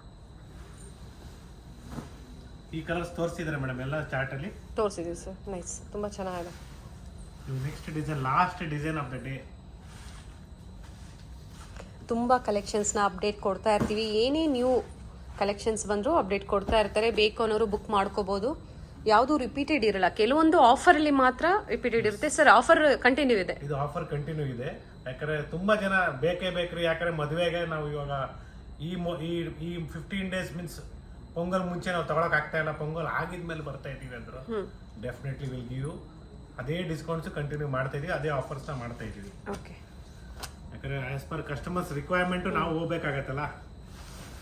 ಈ ಕಲರ್ಸ್ ತೋರಿಸಿದ್ರೆ ಮೇಡಮ್ ಎಲ್ಲ ಚಾರ್ಟ್ ಅಲ್ಲಿ ತೋರಿಸಿದೀವಿ ಸರ್. ನೈಸ್, ತುಂಬಾ ಚೆನ್ನಾಗಿದೆ. Next design, last design of the day. ತುಂಬ ಕಲೆಕ್ಷನ್ಸ್ನ ಅಪ್ಡೇಟ್ ಕೊಡ್ತಾ ಇರ್ತೀವಿ. ಏನೇ ನ್ಯೂ ಕಲೆಕ್ಷನ್ಸ್ ಬಂದರೂ ಅಪ್ಡೇಟ್ ಕೊಡ್ತಾ ಇರ್ತಾರೆ. ಬೇಕು ಅನ್ನೋರು ಬುಕ್ ಮಾಡ್ಕೋಬೋದು. ಯಾವುದು ರಿಪೀಟೆಡ್ ಇರಲ್ಲ, ಕೆಲವೊಂದು ಆಫರಲ್ಲಿ ಮಾತ್ರ ರಿಪೀಟೆಡ್ ಇರುತ್ತೆ. ಸರ್, ಆಫರ್ ಕಂಟಿನ್ಯೂ ಇದೆ. ಇದು ಆಫರ್ ಕಂಟಿನ್ಯೂ ಇದೆ. ಯಾಕಂದ್ರೆ ತುಂಬಾ ಜನ ಬೇಕೇ ಬೇಕ್ರಿ. ಯಾಕಂದ್ರೆ ಮದುವೆಗೆ ನಾವು ಇವಾಗ ಈ 15 days ಮೀನ್ಸ್ ಪೊಂಗಲ್ ಮುಂಚೆ ನಾವು ತಗೊಳಕ್ ಆಗ್ತಾ ಇಲ್ಲ, ಪೊಂಗಲ್ ಆಗಿದ್ಮೇಲೆ ಬರ್ತಾ ಇದೀವಿ ಅಂದ್ರು ಡೆಫಿನೆಟ್ಲಿ ವಿಲ್ ಗಿವ್ ಅದೇ ಡಿಸ್ಕೌಂಟ್ಸ್ ಕಂಟಿನ್ಯೂ ಮಾಡ್ತಾ ಇದೀವಿ, ಅದೇ ಆಫರ್ಸ್ ನ ಮಾಡ್ತಾ ಇದೀವಿ. ಓಕೆ. ಯಾಕಂದ್ರೆ ಆಸ್ ಪರ್ ಕಸ್ಟಮರ್ಸ್ ರಿಕ್ವೈರ್ಮೆಂಟ್ ನಾವು ಹೋಗ್ಬೇಕಾಗತ್ತಲ್ಲ.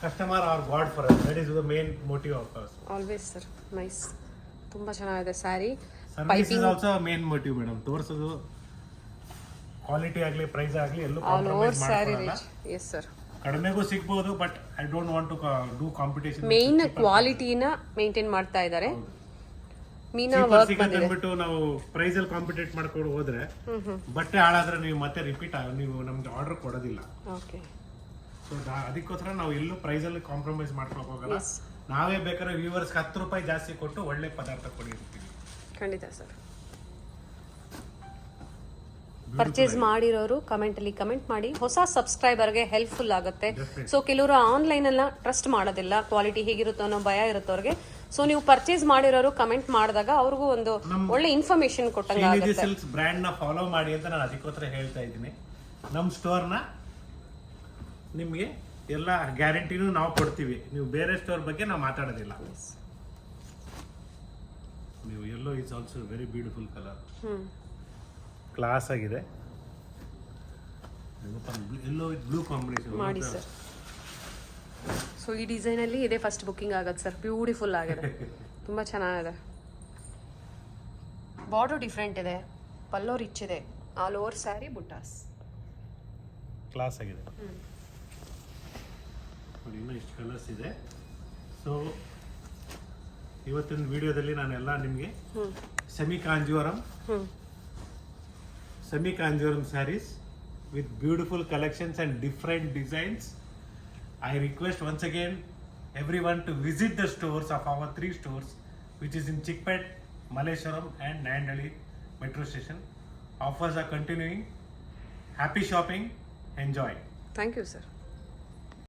Customer are God for us, that is the main motive of us. Always sir. Nice, ತುಂಬಾ ಚೆನ್ನಾಗಿದೆ sari. Service is also main motive madam. ತೋರಿಸೋದು ಕ್ವಾಲಿಟಿ ಆಗಲಿ ಪ್ರೈಸ್ ಆಗಲಿ ಎಲ್ಲೂ ಕಾಂಪ್ರಮೈಸ್ ಮಾಡಲ್ಲ. Yes sir. ಕಡಿಮೆಗೂ ಸಿಗ್ಬೋದು, but I don't want to do competition. Main ಕ್ವಾಲಿಟಿನ ಮೇಂಟೈನ್ ಮಾಡ್ತಾ ಇದ್ದಾರೆ. ಮೀನಾ ವರ್ಕ್ ಬಂದಿದೆ. ಅಂದ್ಬಿಟ್ಟು ನಾವು ಪ್ರೈಸ್ ಅಲ್ಲಿ ಕಾಂಪಿಟೇಟ್ ಮಾಡ್ಕೊಂಡು ಹೋದ್ರೆ ಬಟ್ಟೆ ಹಾಳಾದ್ರೆ ನೀವು ಮತ್ತೆ ರಿಪೀಟ್ ನೀವು ನಮ್ಗೆ ಆರ್ಡರ್ ಕೊಡೋದಿಲ್ಲ. ಓಕೆ. ಸೊ ಅದಕ್ಕೋಸ್ಕರ ನಾವು ಎಲ್ಲೂ ಪ್ರೈಸ್ ಅಲ್ಲಿ ಕಾಂಪ್ರಮೈಸ್ ಮಾಡ್ಕೊಳಕ್ ಹೋಗಲ್ಲ. ನಾವೇ ಬೇಕಾದ್ರೆ ವ್ಯೂವರ್ಸ್ 10 ರೂಪಾಯಿ ಜಾಸ್ತಿ ಕೊಟ್ಟು ಒಳ್ಳೆ ಪದಾರ್ಥ ಕೊಡಿರ್ತೀವಿ. ಖಂಡಿತ ಸರ್. ಪರ್ಚೇಸ್ ಮಾಡಿರೋರು ಕಮೆಂಟ್ ಅಲ್ಲಿ ಕಮೆಂಟ್ ಮಾಡಿ. ಹೊಸ ಸಬ್ಸ್ಕ್ರೈಬರ್ಗೆ ಹೆಲ್ಪ್ಫುಲ್ ಆಗುತ್ತೆ. ಸೊ ಕೆಲವರು ಆನ್ಲೈನ್ ಎಲ್ಲ ಟ್ರಸ್ಟ್ ಮಾಡೋದಿಲ್ಲ, ಕ್ವಾಲಿಟಿ ಹೇಗಿರುತ್ತೋ ಅನ್ನೋ ಭಯ ಇರುತ್ತೆ ಅವ್ರಿಗೆ. ಸೊ ನೀವು ಪರ್ಚೇಸ್ ಮಾಡಿರೋರು ಕಮೆಂಟ್ ಮಾಡಿದಾಗ ಅವ್ರಿಗೂ ಒಂದು ಒಳ್ಳೆ ಇನ್ಫಾರ್ಮೇಶನ್ ಕೊಟ್ಟಂಗೆ ಆಗುತ್ತೆ. ಸಿಲ್ಕ್ಸ್ ಬ್ರ್ಯಾಂಡ್ ನ ಫಾಲೋ ಮಾಡಿ ಅಂತ ನಾನು ಅದಕ್ಕೋಸ್ಕರ ಹೇಳ್ತಾ ಇದ್ದೀನಿ. ನಮ್ಮ ಸ್ಟೋರ್ ನ ನಿಮ್ಗೆ ಎಲ್ಲ ಗ್ಯಾರಂಟಿನೂ ನಾವು ಕೊಡ್ತೀವಿ. ನೀವು ಬೇರೆ ಸ್ಟೋರ್ ಬಗ್ಗೆ ನಾವು ಮಾತಾಡೋದಿಲ್ಲ. ನೀವು yellow is also very beautiful colour, class ಆಗಿದೆ. ಎಲ್ಲೋ ಬ್ಲೂ ಕಾಂಬಿನೇಷನ್ ಮಾಡಿ ಸರ್. ಸೊ ಈ ಡಿಸೈನ್ ಅಲ್ಲಿ ಇದೇ ಫಸ್ಟ್ ಬುಕ್ಕಿಂಗ್ ಆಗುತ್ತೆ ಸರ್. ಬ್ಯೂಟಿಫುಲ್ ಆಗಿದೆ, ತುಂಬಾ ಚೆನ್ನಾಗಿದೆ. ಬಾರ್ಡರ್ ಡಿಫ್ರೆಂಟ್ ಇದೆ, ಪಲ್ಲೋ ರಿಚ್ ಇದೆ, all over sari buttas class ಆಗಿದೆ. ನೋಡಿ, ಇನ್ನೂ ಇಷ್ಟು ಕಲರ್ಸ್ ಇದೆ. ಸೊ ಇವತ್ತಿನ ವಿಡಿಯೋದಲ್ಲಿ ನಾನೆಲ್ಲ ನಿಮಗೆ semi Kanjeevaram sarees with beautiful collections and different designs. I request once again everyone to visit the stores of our 3 stores, which is in Chickpet, Malleshwaram and Nayandali metro station. Offers are continuing. Happy shopping, enjoy. Thank you sir.